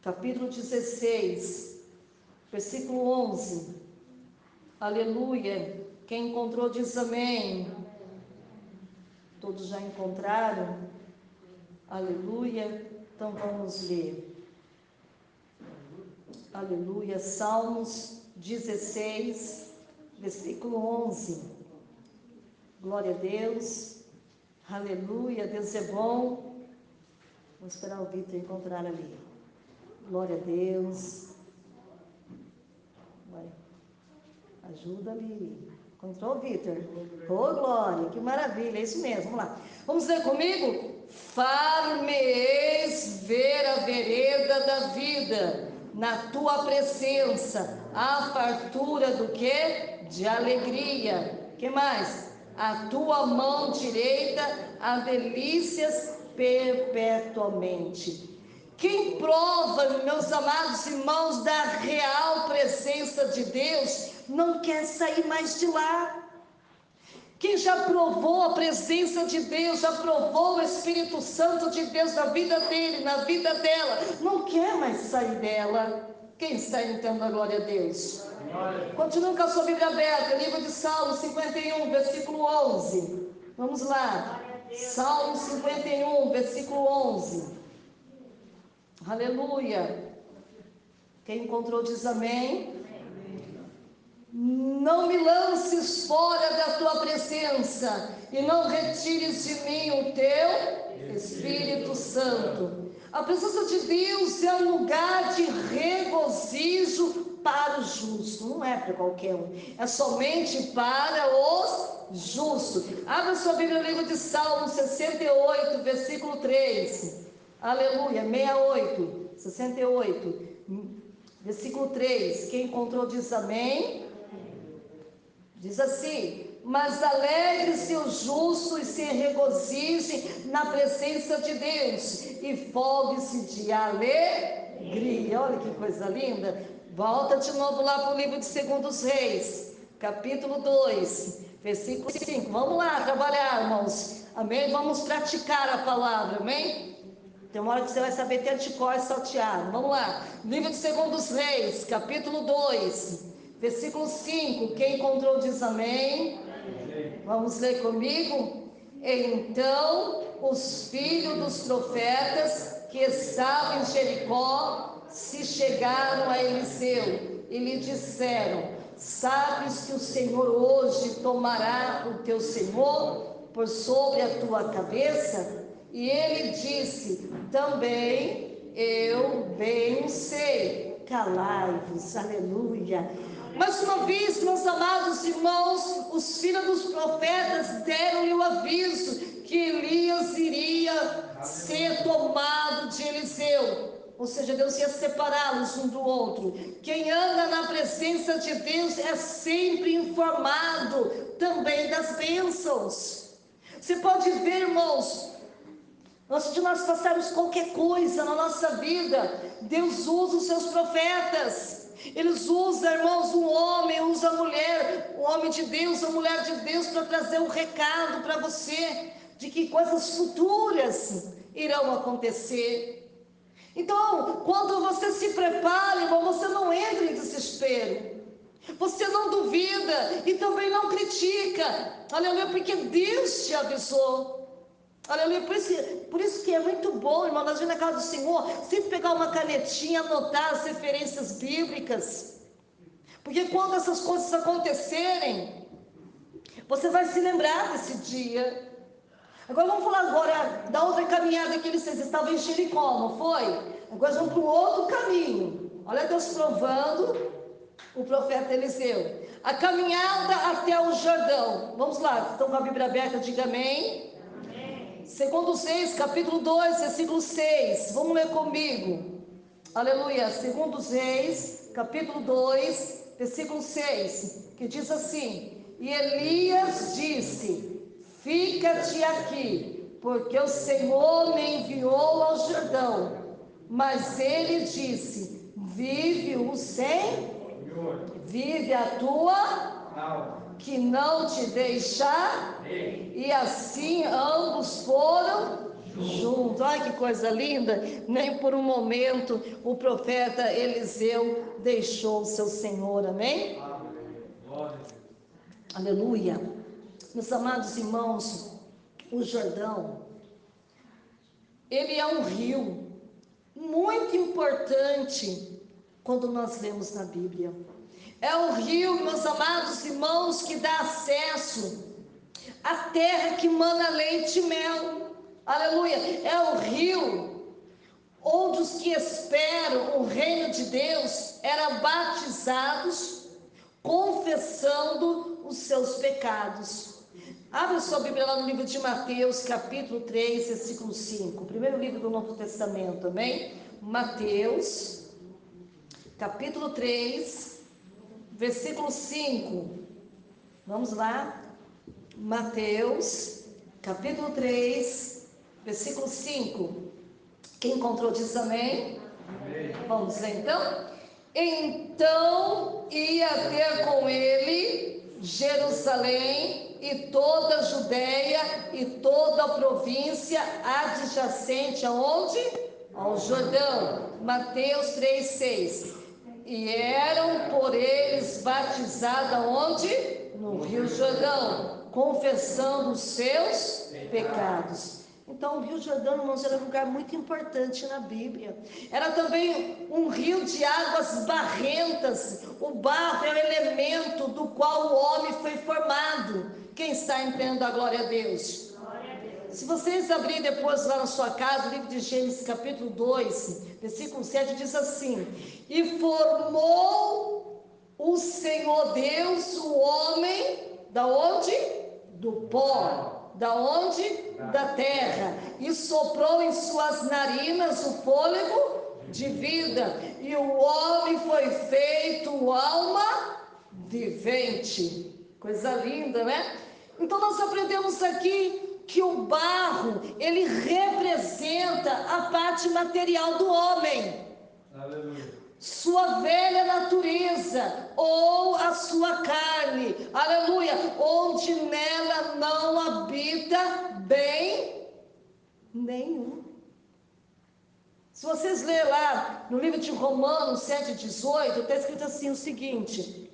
capítulo 16, versículo 11, aleluia. Quem encontrou diz amém. Todos já encontraram? Aleluia. Então vamos ler. Aleluia. Salmos 16, versículo 11. Glória a Deus. Aleluia. Deus é bom. Vou esperar o Vitor encontrar ali. Glória a Deus. Vai. Ajuda ali. Encontrou, Vitor? Oh, glória, que maravilha, é isso mesmo, vamos lá. Vamos ler comigo? Far-me-eis ver a vereda da vida, na tua presença, a fartura do quê? De alegria. Que mais? A tua mão direita, há delícias perpetuamente. Quem prova, meus amados irmãos, da real presença de Deus, não quer sair mais de lá. Quem já provou a presença de Deus, já provou o Espírito Santo de Deus na vida dele, na vida dela, não quer mais sair dela. Quem está entendendo a glória a Deus? Continua com a sua Bíblia aberta, livro de Salmo 51, versículo 11. Vamos lá. Salmo 51, versículo 11. Aleluia. Quem encontrou diz amém. Não me lances fora da tua presença e não retires de mim o teu Espírito Santo. A presença de Deus é um lugar de regozijo para o justo. Não é para qualquer um, é somente para os justos. Abra sua Bíblia no livro de Salmos 68, versículo 3. Aleluia, 68, 68, versículo 3. Quem encontrou diz amém. Diz assim: mas alegre-se o justo e se regozije na presença de Deus e folgue-se de alegria. Olha que coisa linda. Volta de novo lá para o livro de 2 Reis, capítulo 2, versículo 5. Vamos lá trabalhar, irmãos. Amém? Vamos praticar a palavra, amém? Tem uma hora que você vai saber ter de cor e salteado. Vamos lá. Livro de 2 Reis, capítulo 2, versículo 5. Quem encontrou diz amém. Vamos ler comigo? Então os filhos dos profetas que estavam em Jericó se chegaram a Eliseu e lhe disseram: sabes que o Senhor hoje tomará o teu senhor por sobre a tua cabeça? E ele disse: também eu bem sei. Calai-vos, aleluia. Mais uma vez, meus amados irmãos, os filhos dos profetas deram-lhe o aviso que Elias iria ser tomado de Eliseu. Ou seja, Deus ia separá-los um do outro. Quem anda na presença de Deus é sempre informado também das bênçãos. Você pode ver, irmãos, antes de nós passarmos qualquer coisa na nossa vida, Deus usa os seus profetas. Eles usam, irmãos, um homem, usa a mulher, o homem de Deus, a mulher de Deus, para trazer um recado para você, de que coisas futuras irão acontecer. Então, quando você se prepara, irmão, você não entra em desespero. Você não duvida e também não critica. Aleluia, porque Deus te avisou. Aleluia, por isso que é muito bom, irmão, nós vamos na casa do Senhor, sempre pegar uma canetinha, anotar as referências bíblicas, porque quando essas coisas acontecerem, você vai se lembrar desse dia. Agora vamos falar agora da outra caminhada que eles estavam em Jericó, não foi? Agora vamos para um outro caminho. Olha Deus provando o profeta Eliseu. A caminhada até o Jordão. Vamos lá, estão com a Bíblia aberta, diga amém. 2 Reis, capítulo 2, versículo 6. Vamos ler comigo. Aleluia. 2 Reis, capítulo 2, versículo 6. Que diz assim: e Elias disse: fica-te aqui, porque o Senhor me enviou ao Jordão. Mas ele disse: vive o Senhor, vive a tua que não te deixar. E assim ambos foram juntos. Olha que coisa linda. Nem por um momento o profeta Eliseu deixou o seu Senhor. Amém? Aleluia. Meus amados irmãos, o Jordão, ele é um rio. muito importante quando nós lemos na Bíblia. É o rio, meus amados irmãos, que dá acesso à terra que mana leite e mel. Aleluia! É o rio onde os que esperam o reino de Deus eram batizados, confessando os seus pecados. Abra sua Bíblia lá no livro de Mateus, capítulo 3, versículo 5. Primeiro livro do Novo Testamento, amém? Mateus, capítulo 3, versículo 5. Vamos lá. Mateus, capítulo 3, versículo 5. Quem encontrou diz amém? Amém. Vamos ler então? Então ia ter com ele Jerusalém e toda a Judéia e toda a província adjacente aonde? Ao Jordão. Mateus 3,6. E eram por eles batizados aonde? No Rio Jordão, confessando os seus pecados. Então o Rio Jordão, irmãos, era um lugar muito importante na Bíblia. Era também um rio de águas barrentas. O barro é o elemento do qual o homem foi formado. Quem está entendendo a glória a Deus? Glória a Deus. Se vocês abrirem depois lá na sua casa, o livro de Gênesis capítulo 2, versículo 7, diz assim: e formou o Senhor Deus o homem, da onde? Do pó. Da onde? Da terra. E soprou em suas narinas o fôlego de vida. E o homem foi feito alma vivente. Coisa linda, né? Então nós aprendemos aqui que o barro, ele representa a parte material do homem. Aleluia. Sua velha natureza, ou a sua carne, aleluia, onde nela não habita bem nenhum. Se vocês lerem lá no livro de Romanos 7,18, está escrito assim o seguinte: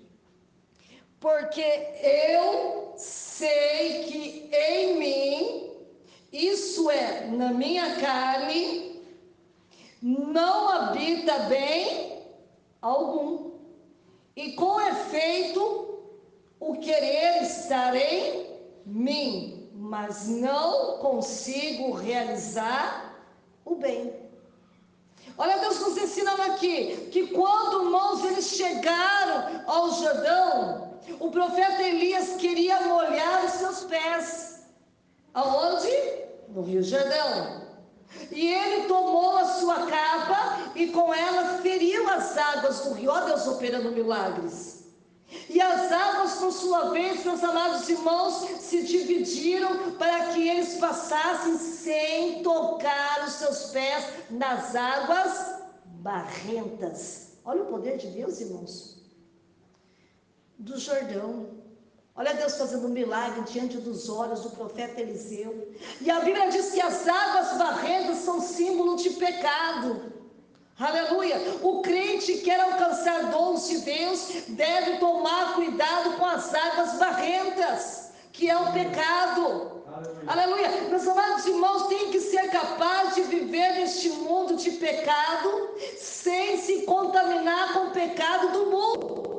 porque eu sei que em mim, isso é, na minha carne, não habita bem algum, e com efeito o querer estar em mim, mas não consigo realizar o bem. Olha, Deus nos ensinando aqui que quando, irmãos, eles chegaram ao Jordão, o profeta Elias queria molhar os seus pés. Aonde? No Rio Jordão. E ele tomou a sua capa e com ela feriu as águas do rio. Ó, Deus operando milagres. E as águas, por sua vez, meus amados irmãos, se dividiram para que eles passassem sem tocar os seus pés nas águas barrentas. Olha o poder de Deus, irmãos. Do Jordão. Olha Deus fazendo um milagre diante dos olhos do profeta Eliseu. E a Bíblia diz que as águas barrentas são símbolo de pecado. Aleluia. O crente que quer alcançar dons de Deus deve tomar cuidado com as águas barrentas, que é o pecado. Aleluia. Meus amados irmãos, tem que ser capaz de viver neste mundo de pecado sem se contaminar com o pecado do mundo.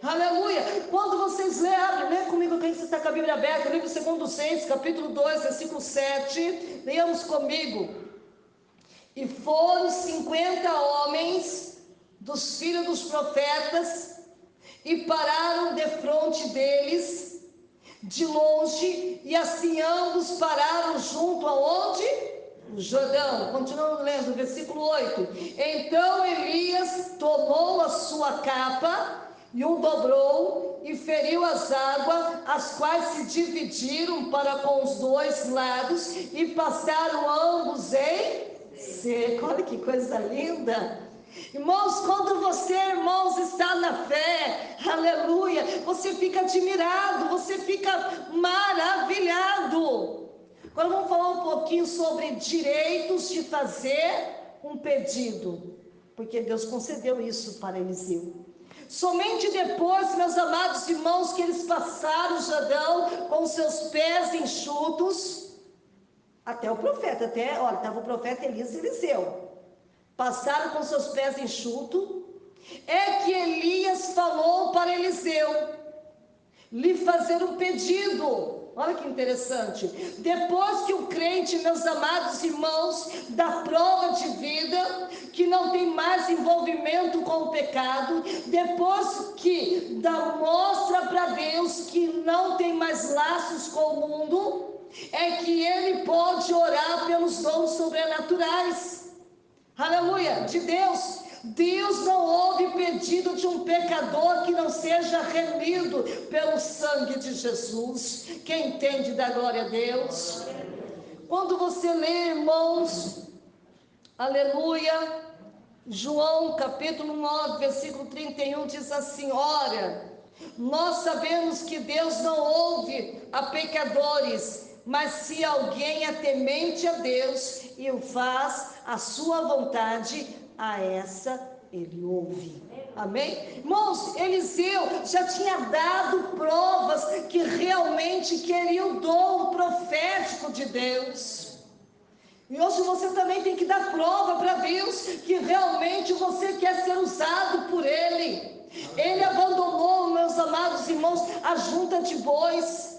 Aleluia. Quando vocês lê comigo, quem está com a Bíblia aberta, livro 2 Reis, capítulo 2, versículo 7, leiamos comigo. E foram 50 homens dos filhos dos profetas e pararam defronte deles de longe, e assim ambos pararam junto aonde? No Jordão. Continuando lendo, versículo 8. Então Elias tomou a sua capa e o dobrou e feriu as águas, as quais se dividiram para com os dois lados e passaram ambos em seco. Olha que coisa linda. Irmãos, quando você, irmãos, está na fé, aleluia, você fica admirado, você fica maravilhado. Agora vamos falar um pouquinho sobre direitos de fazer um pedido, porque Deus concedeu isso para Eliseu. Somente depois, meus amados irmãos, que eles passaram o Jordão com seus pés enxutos, até o profeta, olha, estava o profeta Elias e Eliseu. passaram com seus pés enxutos, é que Elias falou para Eliseu lhe fazer um pedido. Olha que interessante. Depois que o crente, meus amados irmãos, dá prova de vida, que não tem mais envolvimento com o pecado, depois que mostra para Deus que não tem mais laços com o mundo, é que ele pode orar pelos dons sobrenaturais. Aleluia, de Deus. Deus não ouve pedido de um pecador que não seja remido pelo sangue de Jesus. Quem entende da glória a Deus? Quando você lê, irmãos, aleluia, João capítulo 9, versículo 31 diz assim: ora, nós sabemos que Deus não ouve a pecadores, mas se alguém é temente a Deus e o faz a sua vontade, a essa ele ouve. Amém? Irmãos, Eliseu já tinha dado provas que realmente queria o dom profético de Deus. E hoje você também tem que dar prova para Deus que realmente você quer ser usado por Ele. Ele abandonou, meus amados irmãos, a junta de bois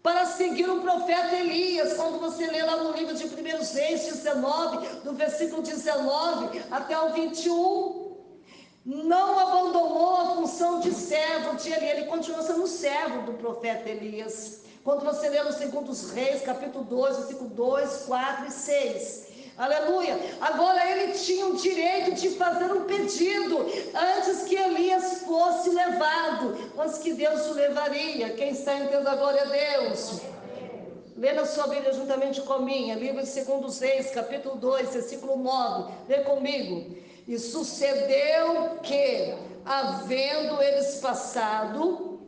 para seguir o profeta Elias. Quando você lê lá no livro de 1 Reis 19, do versículo 19 até o 21, não abandonou a função de servo de Elias, ele continuou sendo servo do profeta Elias. Quando você lê no 2 Reis, capítulo 2, versículo 2, 4 e 6, aleluia, agora ele tinha o direito de fazer um pedido, antes que Elias fosse levado, antes que Deus o levaria. Quem está entendendo a glória a Deus? Lê na sua Bíblia juntamente com a minha, livro de 2 Reis, capítulo 2, versículo 9, lê comigo. E sucedeu que, havendo eles passado,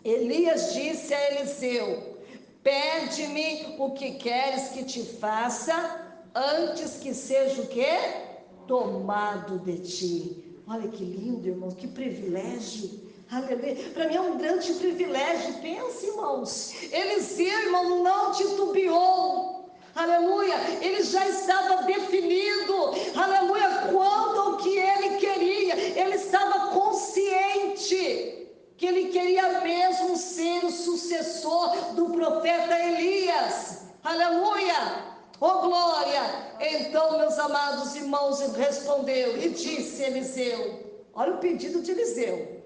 Elias disse a Eliseu: pede-me o que queres que te faça, antes que seja o quê? Tomado de ti. Olha que lindo, irmãos, que privilégio. Aleluia. Para mim é um grande privilégio. Pense, irmãos, Eliseu, irmão, não titubeou. Aleluia, ele já estava definido, aleluia, quanto ao que ele queria. Ele estava consciente que ele queria mesmo ser o sucessor do profeta Elias. Aleluia, oh glória. Então, meus amados irmãos, respondeu e disse Eliseu, olha o pedido de Eliseu: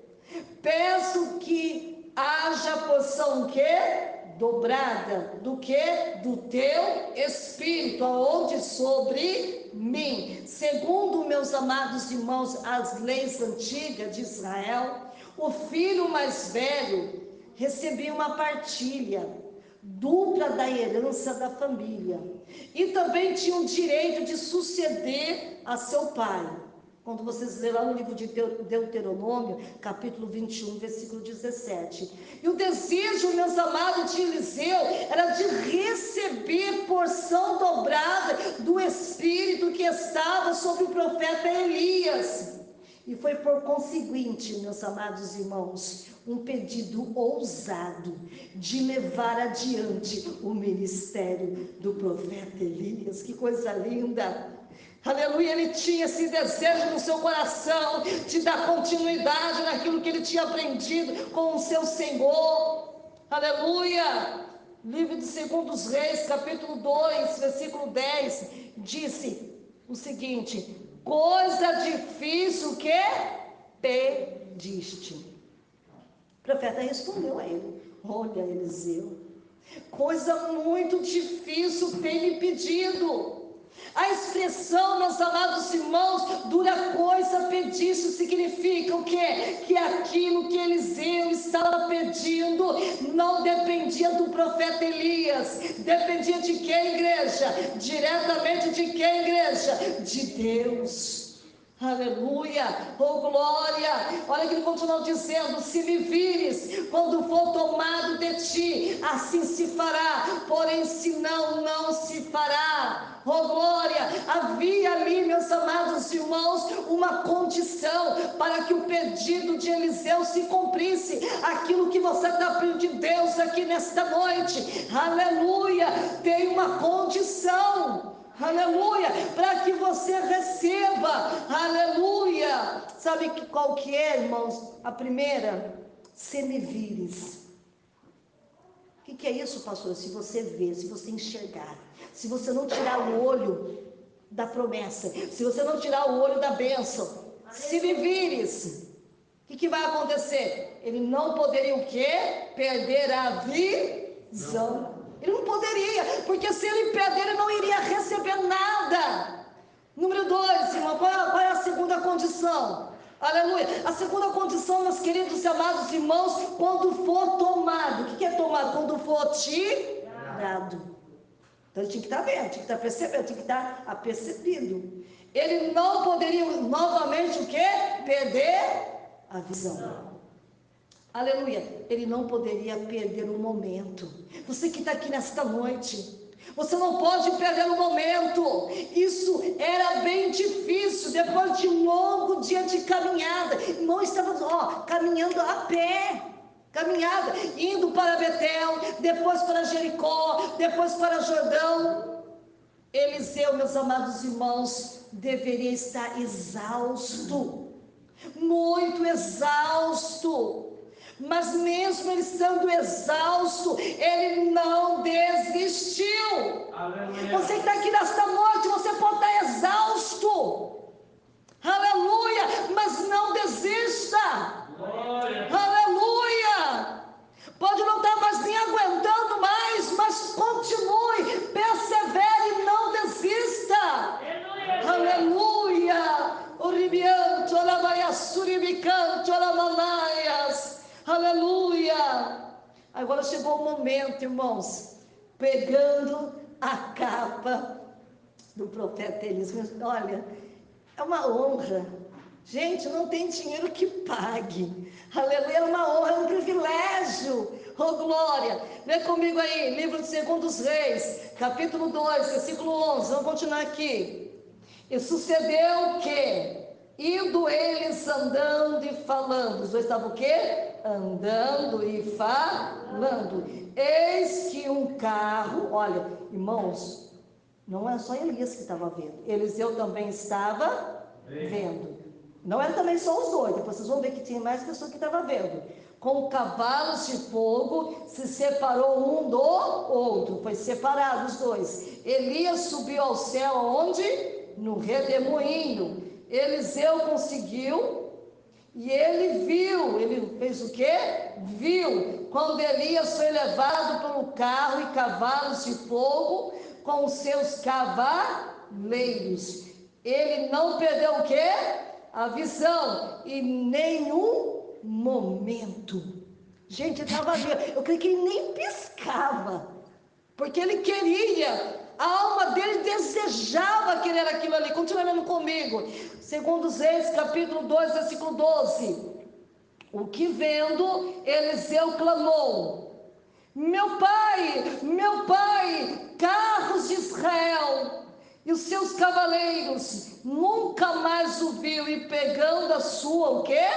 peço que haja porção que dobrada do que? Do teu espírito, aonde? Sobre mim. Segundo, meus amados irmãos, as leis antigas de Israel, o filho mais velho recebia uma partilha dupla da herança da família, e também tinha o direito de suceder a seu pai. Quando vocês lerem lá no livro de Deuteronômio, capítulo 21, versículo 17. E o desejo, meus amados, de Eliseu era de receber porção dobrada do Espírito que estava sobre o profeta Elias. E foi por conseguinte, meus amados irmãos, um pedido ousado de levar adiante o ministério do profeta Elias. Que coisa linda! Aleluia, ele tinha esse desejo no seu coração de dar continuidade naquilo que ele tinha aprendido com o seu Senhor. Aleluia. Livro de 2 Reis, capítulo 2, versículo 10, disse o seguinte: coisa difícil que pediste. O profeta respondeu a ele: olha, Eliseu, coisa muito difícil tem me pedido. A expressão, meus amados irmãos, dura coisa pediste, significa o quê? Que aquilo que Eliseu estava pedindo não dependia do profeta Elias. Dependia de quem, igreja? Diretamente de quem, igreja? De Deus. Aleluia, oh glória. Olha que ele continuou dizendo: se me vires quando for tomado de ti, assim se fará, porém se não, não se fará. Oh glória. Havia ali, meus amados irmãos, uma condição para que o pedido de Eliseu se cumprisse. Aquilo que você está pedindo de Deus aqui nesta noite, aleluia, tem uma condição. aleluia, para que você receba, aleluia. Sabe qual que é, irmãos? A primeira, se me vires. O que é isso, pastor? Se você ver, se você enxergar, se você não tirar o olho da promessa, se você não tirar o olho da bênção, se me vires, o que vai acontecer? Ele não poderia o quê? Perder a visão. Ele não poderia, porque se ele perder, ele não iria receber nada. Número 2, irmão, qual é a segunda condição? Aleluia. A segunda condição, meus queridos e amados irmãos, quando for tomado. O que é tomado? Quando for tirado. Então ele tinha que estar vendo, tinha que estar percebendo, tinha que estar apercebido. Ele não poderia novamente o quê? Perder a visão. Aleluia. Ele não poderia perder o momento. Você que está aqui nesta noite, você não pode perder o momento. Isso era bem difícil. Depois de um longo dia de caminhada, não estava caminhando a pé. Caminhada, indo para Betel, depois para Jericó, depois para Jordão. Eliseu, meus amados irmãos, deveria estar exausto, muito exausto. Mas mesmo ele estando exausto, ele não desistiu. Aleluia. Você que está aqui nesta noite, você pode estar exausto. Aleluia, mas não desista. Glória. Aleluia. Pode não estar mais nem aguentando mais, mas continue, persevere e não desista. Aleluia. Oribianto, alabayasuribicanto, alamanaias. Aleluia. Agora chegou o momento, irmãos, pegando a capa do profeta Elias. Olha, é uma honra. Gente, não tem dinheiro que pague. Aleluia, é uma honra, é um privilégio. Oh, glória. Vem comigo aí, livro de 2 Reis, capítulo 2, versículo 11. Vamos continuar aqui. E sucedeu que, indo eles andando e falando, os dois estavam o quê? Andando e falando. Eis que um carro, olha, irmãos, não é só Elias que estava vendo, Eliseu também estava vendo. Não era também só os dois, depois vocês vão ver que tinha mais pessoas que estavam vendo. Com cavalos de fogo, se separou um do outro, foi separado os dois. Elias subiu ao céu, onde? No redemoinho. Eliseu conseguiu, e ele viu, ele fez o quê? Viu, quando Elias foi levado pelo carro e cavalos de fogo, com os seus cavaleiros. Ele não perdeu o quê? A visão, em nenhum momento. Gente, ele estava ali, eu creio que ele nem piscava, porque ele queria, a alma dele desejava querer aquilo ali. Continua lendo comigo, 2 Reis, capítulo 2, versículo 12. O que vendo, Eliseu clamou: meu pai, carros de Israel e os seus cavaleiros. Nunca mais o viu, e pegando a sua, o quê?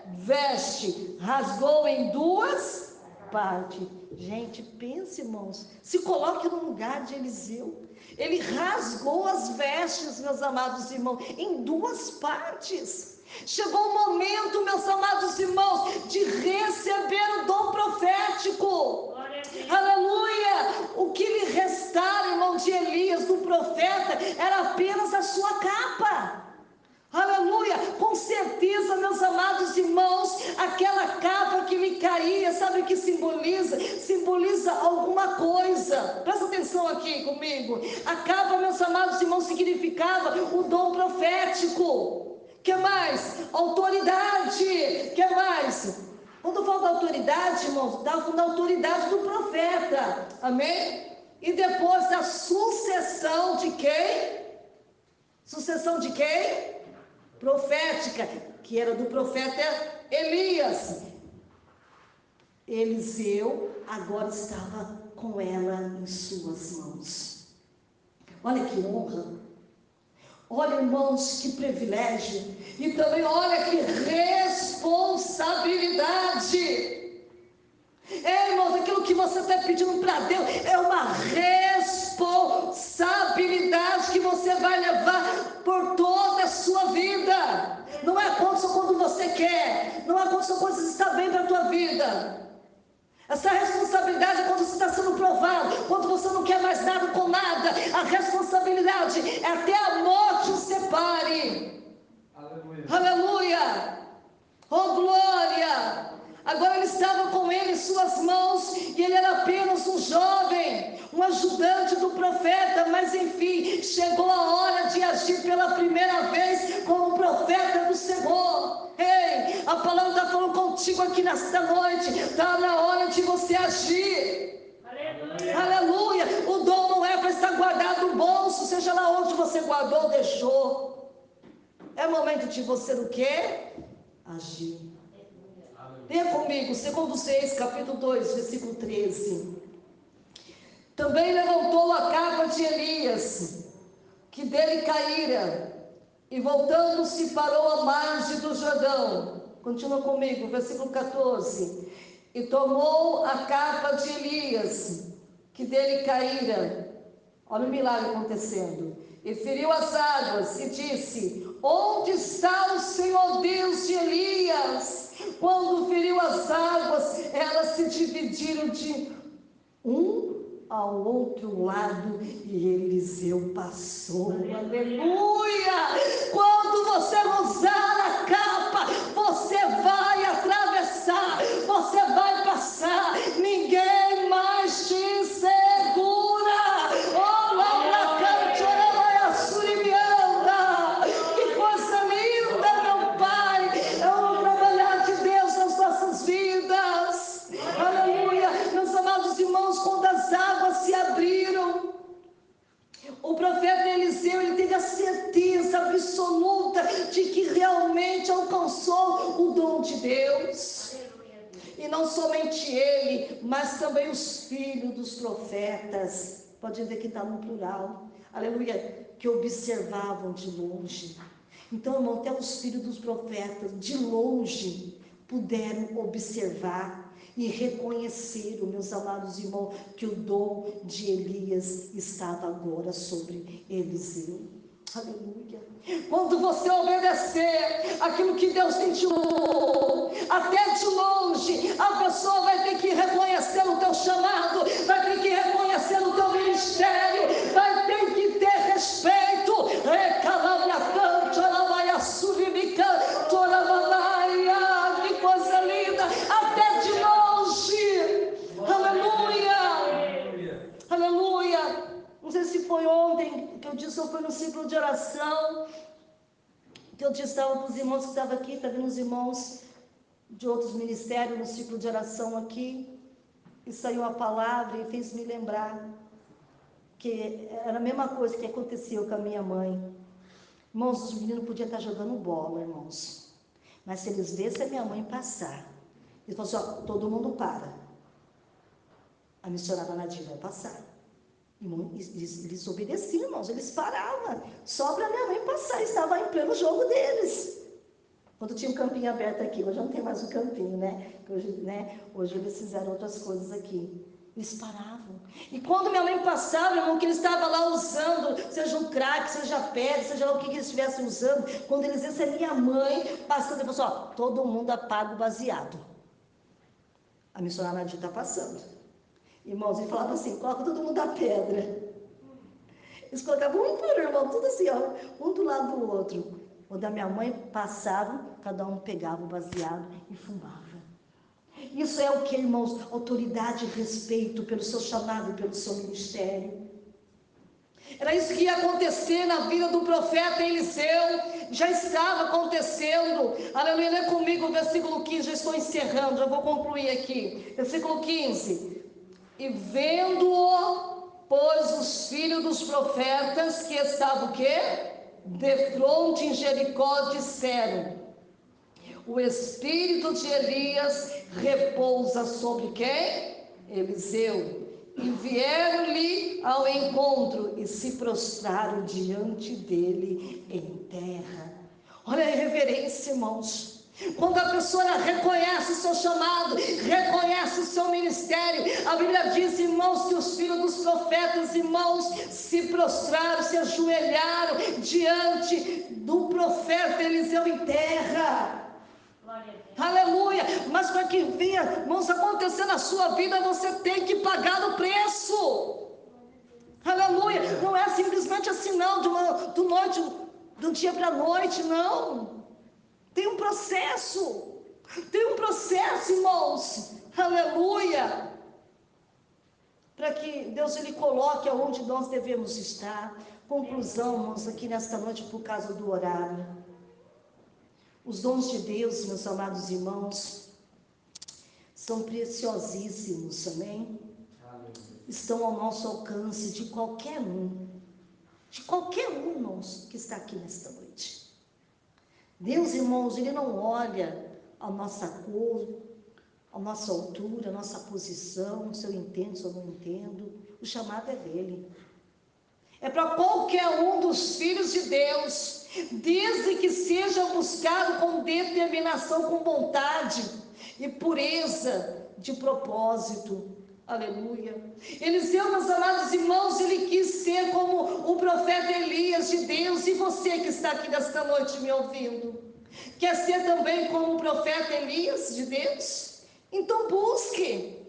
Veste, rasgou em duas partes. Gente, pense, irmãos, se coloque no lugar de Eliseu. Ele rasgou as vestes, meus amados irmãos, em duas partes. Chegou o momento, meus amados irmãos, de receber o dom profético. Aleluia. O que lhe restara, irmão, de Elias, do profeta, era apenas a sua capa. Aleluia, com certeza, meus amados irmãos, aquela capa que lhe caía, sabe o que simboliza? Simboliza alguma coisa. Presta atenção aqui comigo. A capa, meus amados irmãos, significava o dom profético. Que mais? Autoridade. Que mais? Quando fala da autoridade, irmãos, está falando da autoridade do profeta. Amém? E depois da sucessão de quem? Sucessão de quem? Profética, que era do profeta Elias. Eliseu agora estava com ela em suas mãos. Olha que honra. Olha, irmãos, que privilégio. E também olha que responsabilidade. Irmãos, aquilo que você está pedindo para Deus é uma responsabilidade que Essa responsabilidade é quando você está sendo provado, quando você não quer mais nada com nada. A responsabilidade é até a morte o separe. Aleluia. Aleluia. Oh, glória. Agora ele estava com ele em suas mãos, e ele era apenas um jovem, um ajudante do profeta, mas enfim, chegou a hora de agir pela primeira vez como profeta do Senhor. Ei, a palavra está falando contigo aqui nesta noite, está na hora de você agir. Aleluia. Aleluia. O dom não é para estar guardado no bolso, seja lá onde você guardou ou deixou. É momento de você o quê? Agir. Leia comigo, 2 Reis, capítulo 2, versículo 13. Também levantou a capa de Elias, que dele caíra, e voltando-se parou à margem do Jordão. Continua comigo, versículo 14. E tomou a capa de Elias, que dele caíra. Olha o milagre acontecendo. E feriu as águas e disse: onde está o Senhor Deus de Elias? Quando feriu as águas, elas se dividiram de um ao outro lado, e Eliseu passou. Aleluia! Quando você usar a capa, você vai atravessar, você vai passar, ninguém mais te segura. Oh, lá cante, ora suribianda. Que coisa linda, meu Pai, é o trabalhar de Deus nas nossas vidas. Aleluia! Meus amados irmãos, quando as águas se abriram, o profeta Eliseu, ele teve a certeza absoluta de que realmente alcançou o dom de Deus. E não somente ele, mas também os filhos dos profetas. Pode ver que está no plural. Aleluia. Que observavam de longe. Então, irmão, até os filhos dos profetas, de longe, puderam observar e reconheceram, meus amados irmãos, que o dom de Elias estava agora sobre Eliseu. Aleluia. Quando você obedecer aquilo que Deus tem te dado, até de longe, a pessoa vai ter que reconhecer o teu chamado, vai ter que reconhecer o teu ministério, vai ter que ter respeito. Que coisa linda, até de longe. Aleluia. Aleluia. Não sei se foi ontem que eu disse, ou foi no ciclo de oração, que eu disse para os irmãos que estavam aqui, está vendo os irmãos de outros ministérios no ciclo de oração aqui, e saiu a palavra e fez me lembrar que era a mesma coisa que aconteceu com a minha mãe. Irmãos, os meninos podiam estar jogando bola, irmãos, mas se eles vissem a minha mãe passar, eles falaram assim, ó, todo mundo para, a missionária Nadir vai passar. Eles obedeciam, irmãos, eles paravam, só para minha mãe passar, estava em pleno jogo deles. Quando tinha um campinho aberto aqui, hoje não tem mais um campinho, né? Hoje eles fizeram outras coisas aqui. Eles paravam. E quando minha mãe passava, irmão, que eles estavam lá usando, seja um crack, seja pedra, seja lá o que eles estivessem usando, quando eles viessem a minha mãe passando, ele falou assim, ó, todo mundo apaga o baseado. A missionária Nadir está passando. Irmãos, ele falava assim, coloca todo mundo a pedra. Eles colocavam um por irmão, tudo assim, ó, um do lado do outro. Quando a minha mãe passava, cada um pegava o baseado e fumava. Isso é o que, irmãos? Autoridade e respeito pelo seu chamado, pelo seu ministério. Era isso que ia acontecer na vida do profeta Eliseu. Já estava acontecendo. Aleluia, lê comigo o versículo 15, já estou encerrando, já vou concluir aqui. Versículo 15. E vendo-o, pois os filhos dos profetas que estavam o quê? Defronte em Jericó, disseram, o espírito de Elias repousa sobre quem? Eliseu. E vieram-lhe ao encontro e se prostraram diante dele em terra. Olha a reverência, irmãos. Quando a pessoa reconhece o seu chamado, reconhece o seu ministério, a Bíblia diz, irmãos, que os filhos dos profetas, irmãos, se prostraram, se ajoelharam diante do profeta Eliseu em terra. Aleluia. Mas para que venha, irmãos, acontecer na sua vida, você tem que pagar o preço. Aleluia. Não é simplesmente assim não, de um dia para a noite, não. Tem um processo. Tem um processo, irmãos. Aleluia. Para que Deus ele coloque aonde nós devemos estar. Conclusão, irmãos, aqui nesta noite por causa do horário. Os dons de Deus, meus amados irmãos, são preciosíssimos, amém? Estão ao nosso alcance de qualquer um, irmãos, que está aqui nesta noite. Deus, irmãos, ele não olha a nossa cor, a nossa altura, a nossa posição, se eu entendo, se eu não entendo. O chamado é dele. É para qualquer um dos filhos de Deus, desde que seja buscado com determinação, com vontade e pureza de propósito. Aleluia. Eliseu, meus amados irmãos, ele quis ser como o profeta Elias de Deus. E você que está aqui nesta noite me ouvindo, quer ser também como o profeta Elias de Deus? Então busque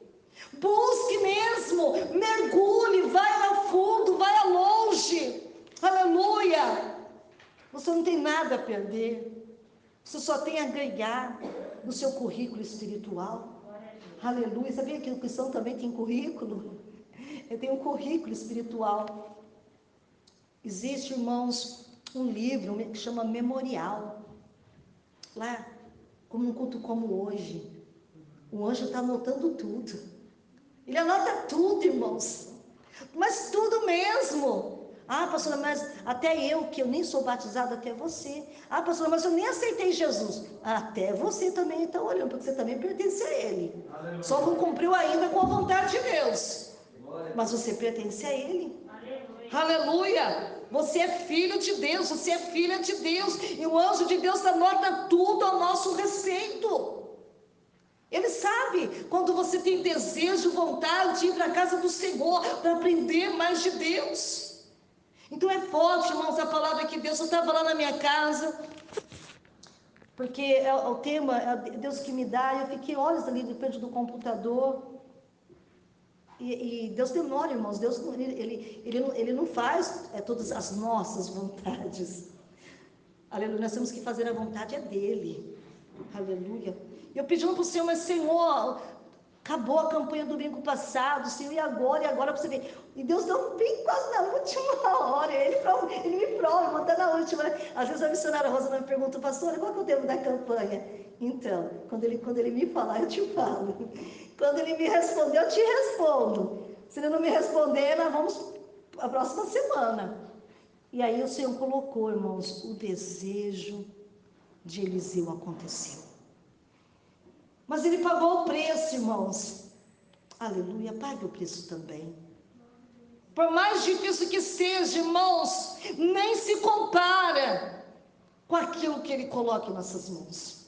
mesmo, mergulhe, vai ao fundo, vai ao longe. Aleluia. Você não tem nada a perder, você só tem a ganhar no seu currículo espiritual. Aleluia. Sabia que o cristão também tem currículo? Eu tenho um currículo espiritual. Existe, irmãos, um livro que chama Memorial. Lá, como um culto como hoje, o anjo está anotando tudo. Ele anota tudo, irmãos. Mas tudo mesmo. Ah, pastora, mas até eu, que eu nem sou batizado, até você. Ah, pastora, mas eu nem aceitei Jesus. Até você também está olhando, porque você também pertence a Ele. Aleluia. Só não cumpriu ainda com a vontade de Deus. Mas você pertence a Ele. Aleluia. Aleluia. Você é filho de Deus, você é filha de Deus. E o anjo de Deus anota tudo ao nosso respeito. Ele sabe quando você tem desejo, vontade de ir para a casa do Senhor, para aprender mais de Deus. Então é forte, irmãos, a palavra que Deus, eu estava lá na minha casa, porque o tema é Deus que me dá, e eu fiquei horas ali de frente do computador, e Deus demora, irmãos, Deus ele não faz todas as nossas vontades. Aleluia, nós temos que fazer a vontade dele. Aleluia. Eu pedindo para o Senhor, mas Senhor, acabou a campanha do domingo passado, Senhor, e agora para você ver. E Deus não vem quase na última hora, ele me prova, manda na última. Às vezes a missionária Rosa me pergunta, pastora, qual que é o tema da campanha? Então, quando ele me falar, eu te falo. Quando ele me responder, eu te respondo. Se ele não me responder, nós vamos a próxima semana. E aí o Senhor colocou, irmãos, o desejo de Eliseu aconteceu. Mas ele pagou o preço, irmãos. Aleluia, pague o preço também. Por mais difícil que seja, irmãos, nem se compara com aquilo que ele coloca em nossas mãos.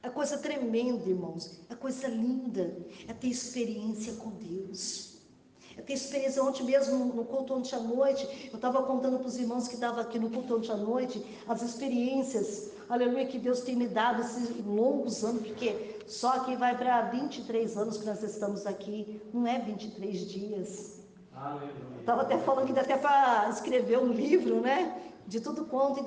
É coisa tremenda, irmãos. É coisa linda. É ter experiência com Deus. É ter experiência. Ontem mesmo, no culto ontem à noite, eu estava contando para os irmãos que estavam aqui no culto ontem à noite, as experiências, aleluia, que Deus tem me dado esses longos anos, porque só que vai para 23 anos que nós estamos aqui, não é 23 dias. Eu estava até falando que dá até para escrever um livro, né? De tudo quanto,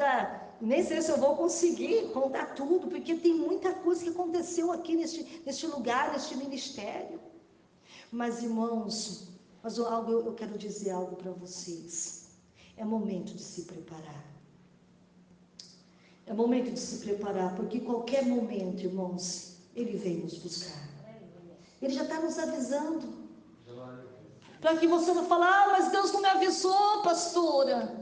nem sei se eu vou conseguir contar tudo, porque tem muita coisa que aconteceu aqui neste lugar, neste ministério. Mas, irmãos, eu quero dizer algo para vocês. É momento de se preparar. É momento de se preparar, porque qualquer momento, irmãos, Ele vem nos buscar. Ele já está nos avisando. Para que você não fale, mas Deus não me avisou, pastora.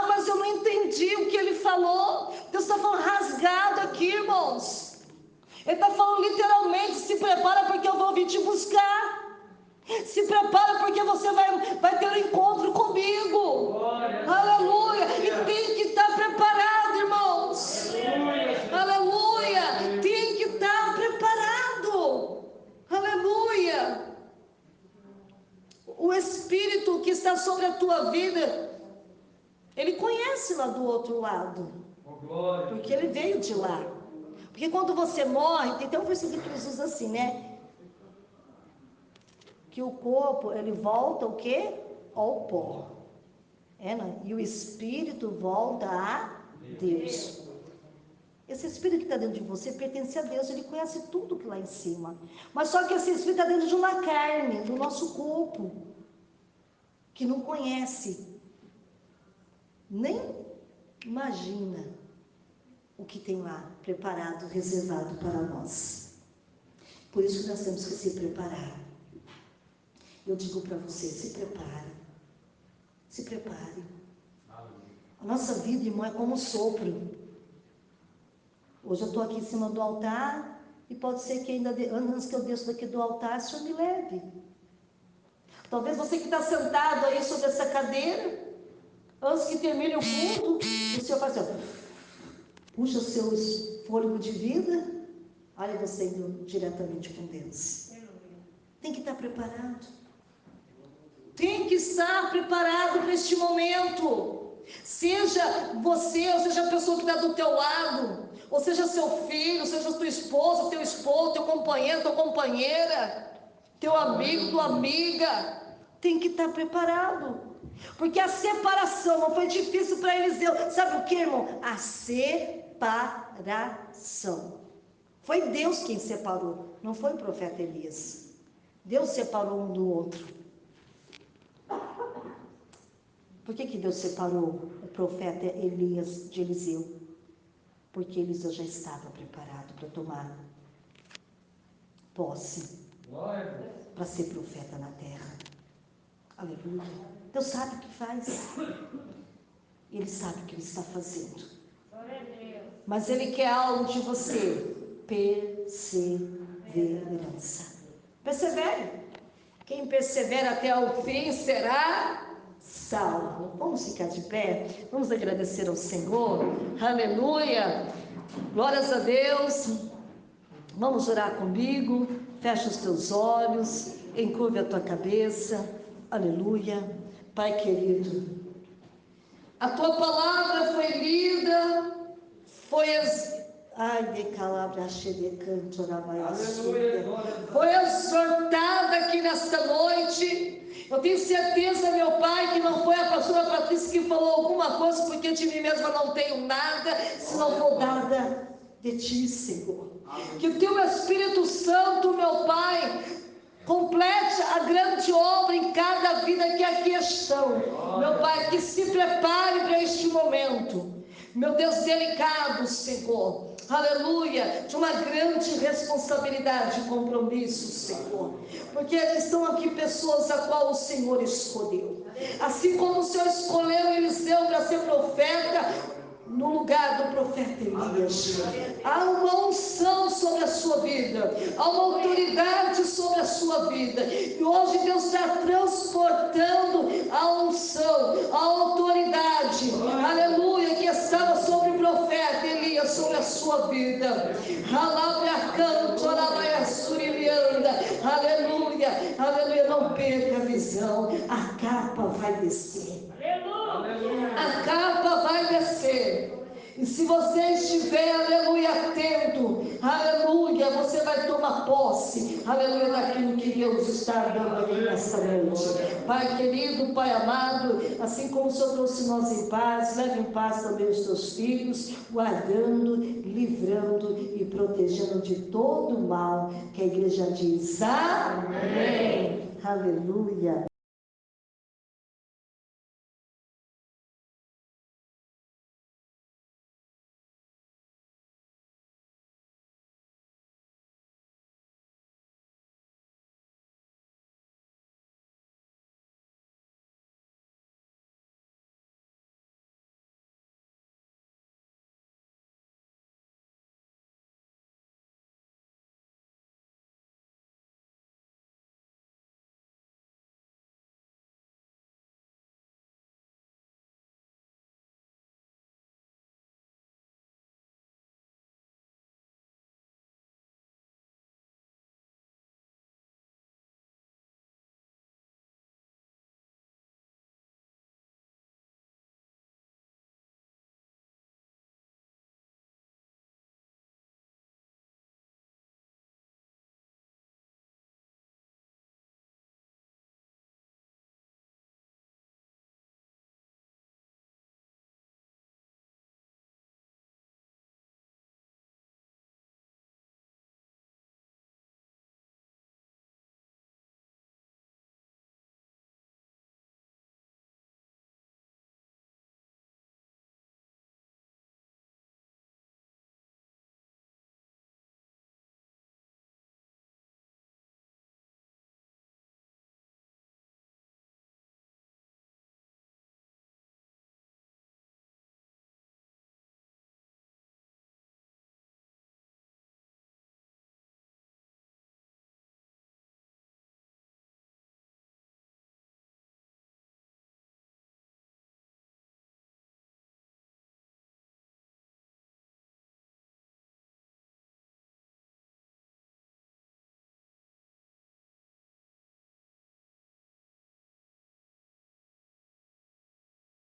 Mas eu não entendi o que Ele falou. Deus está falando rasgado aqui, irmãos. Ele está falando literalmente, se prepara porque eu vou vir te buscar. Se prepara porque você vai ter um encontro comigo. Aleluia. E tem que estar preparado, irmãos. Aleluia. Tem que estar preparado. Aleluia. O Espírito que está sobre a tua vida, Ele conhece lá do outro lado. Porque Ele veio de lá. Porque quando você morre, tem até um versículo que Jesus usa assim, né? Que o corpo, ele volta o quê? Ao pó. Né? E o espírito volta a Deus. Esse espírito que está dentro de você pertence a Deus, ele conhece tudo que lá em cima. Mas só que esse espírito está dentro de uma carne, do nosso corpo, que não conhece, nem imagina o que tem lá preparado, reservado para nós. Por isso que nós temos que se preparar. Eu digo para você, se prepare. Se prepare. A nossa vida, irmão, é como um sopro. Hoje eu estou aqui em cima do altar e pode ser que ainda antes que eu desça daqui do altar, o Senhor me leve. Talvez você que está sentado aí sobre essa cadeira, antes que termine o culto, o Senhor faz assim, puxa o seu fôlego de vida, olha você indo diretamente com Deus. Tem que estar preparado. Tem que estar preparado para este momento. Seja você, ou seja a pessoa que está do teu lado, ou seja seu filho, seja tua esposa, teu esposo, teu companheiro, tua companheira, teu amigo, tua amiga, tem que estar preparado. Porque a separação não foi difícil para Eliseu. Sabe o que, irmão? A separação. Foi Deus quem separou, não foi o profeta Elias. Deus separou um do outro. Por que Deus separou o profeta Elias de Eliseu? Porque Eliseu já estava preparado para tomar posse, para ser profeta na terra. Aleluia. Deus sabe o que faz. Ele sabe o que Ele está fazendo. Mas Ele quer algo de você. Perseverança. Persevere. Quem persevera até o fim será salvo. Vamos ficar de pé, vamos agradecer ao Senhor, aleluia, glórias a Deus. Vamos orar comigo, fecha os teus olhos, encurve a tua cabeça, aleluia. Pai querido, a tua palavra foi lida, foi exortada aqui nesta noite. Eu tenho certeza, meu Pai, que não foi a pastora Patrícia que falou alguma coisa, porque de mim mesma não tenho nada, se não for dada de ti, Senhor. Que o teu Espírito Santo, meu Pai, complete a grande obra em cada vida que aqui estão. Meu Pai, que se prepare para este momento. Meu Deus, delicado, Senhor, aleluia, de uma grande responsabilidade e compromisso, Senhor, porque estão aqui pessoas a qual o Senhor escolheu, assim como o Senhor escolheu Eliseu para ser profeta, no lugar do profeta Elias. Há uma unção sobre a sua vida, há uma autoridade sobre a sua vida, e hoje Deus está transportando a unção, a autoridade, aleluia, que estava sobre o profeta Elias, sobre a sua vida. Aleluia, aleluia, não perca a visão, a capa vai descer. A capa vai descer. E se você estiver, aleluia, atento, aleluia, você vai tomar posse, aleluia, daquilo que Deus está dando aqui nessa noite. Pai querido, Pai amado, assim como o Senhor trouxe nós em paz, leve em paz também os teus filhos, guardando, livrando e protegendo de todo o mal, que a igreja diz amém. Aleluia.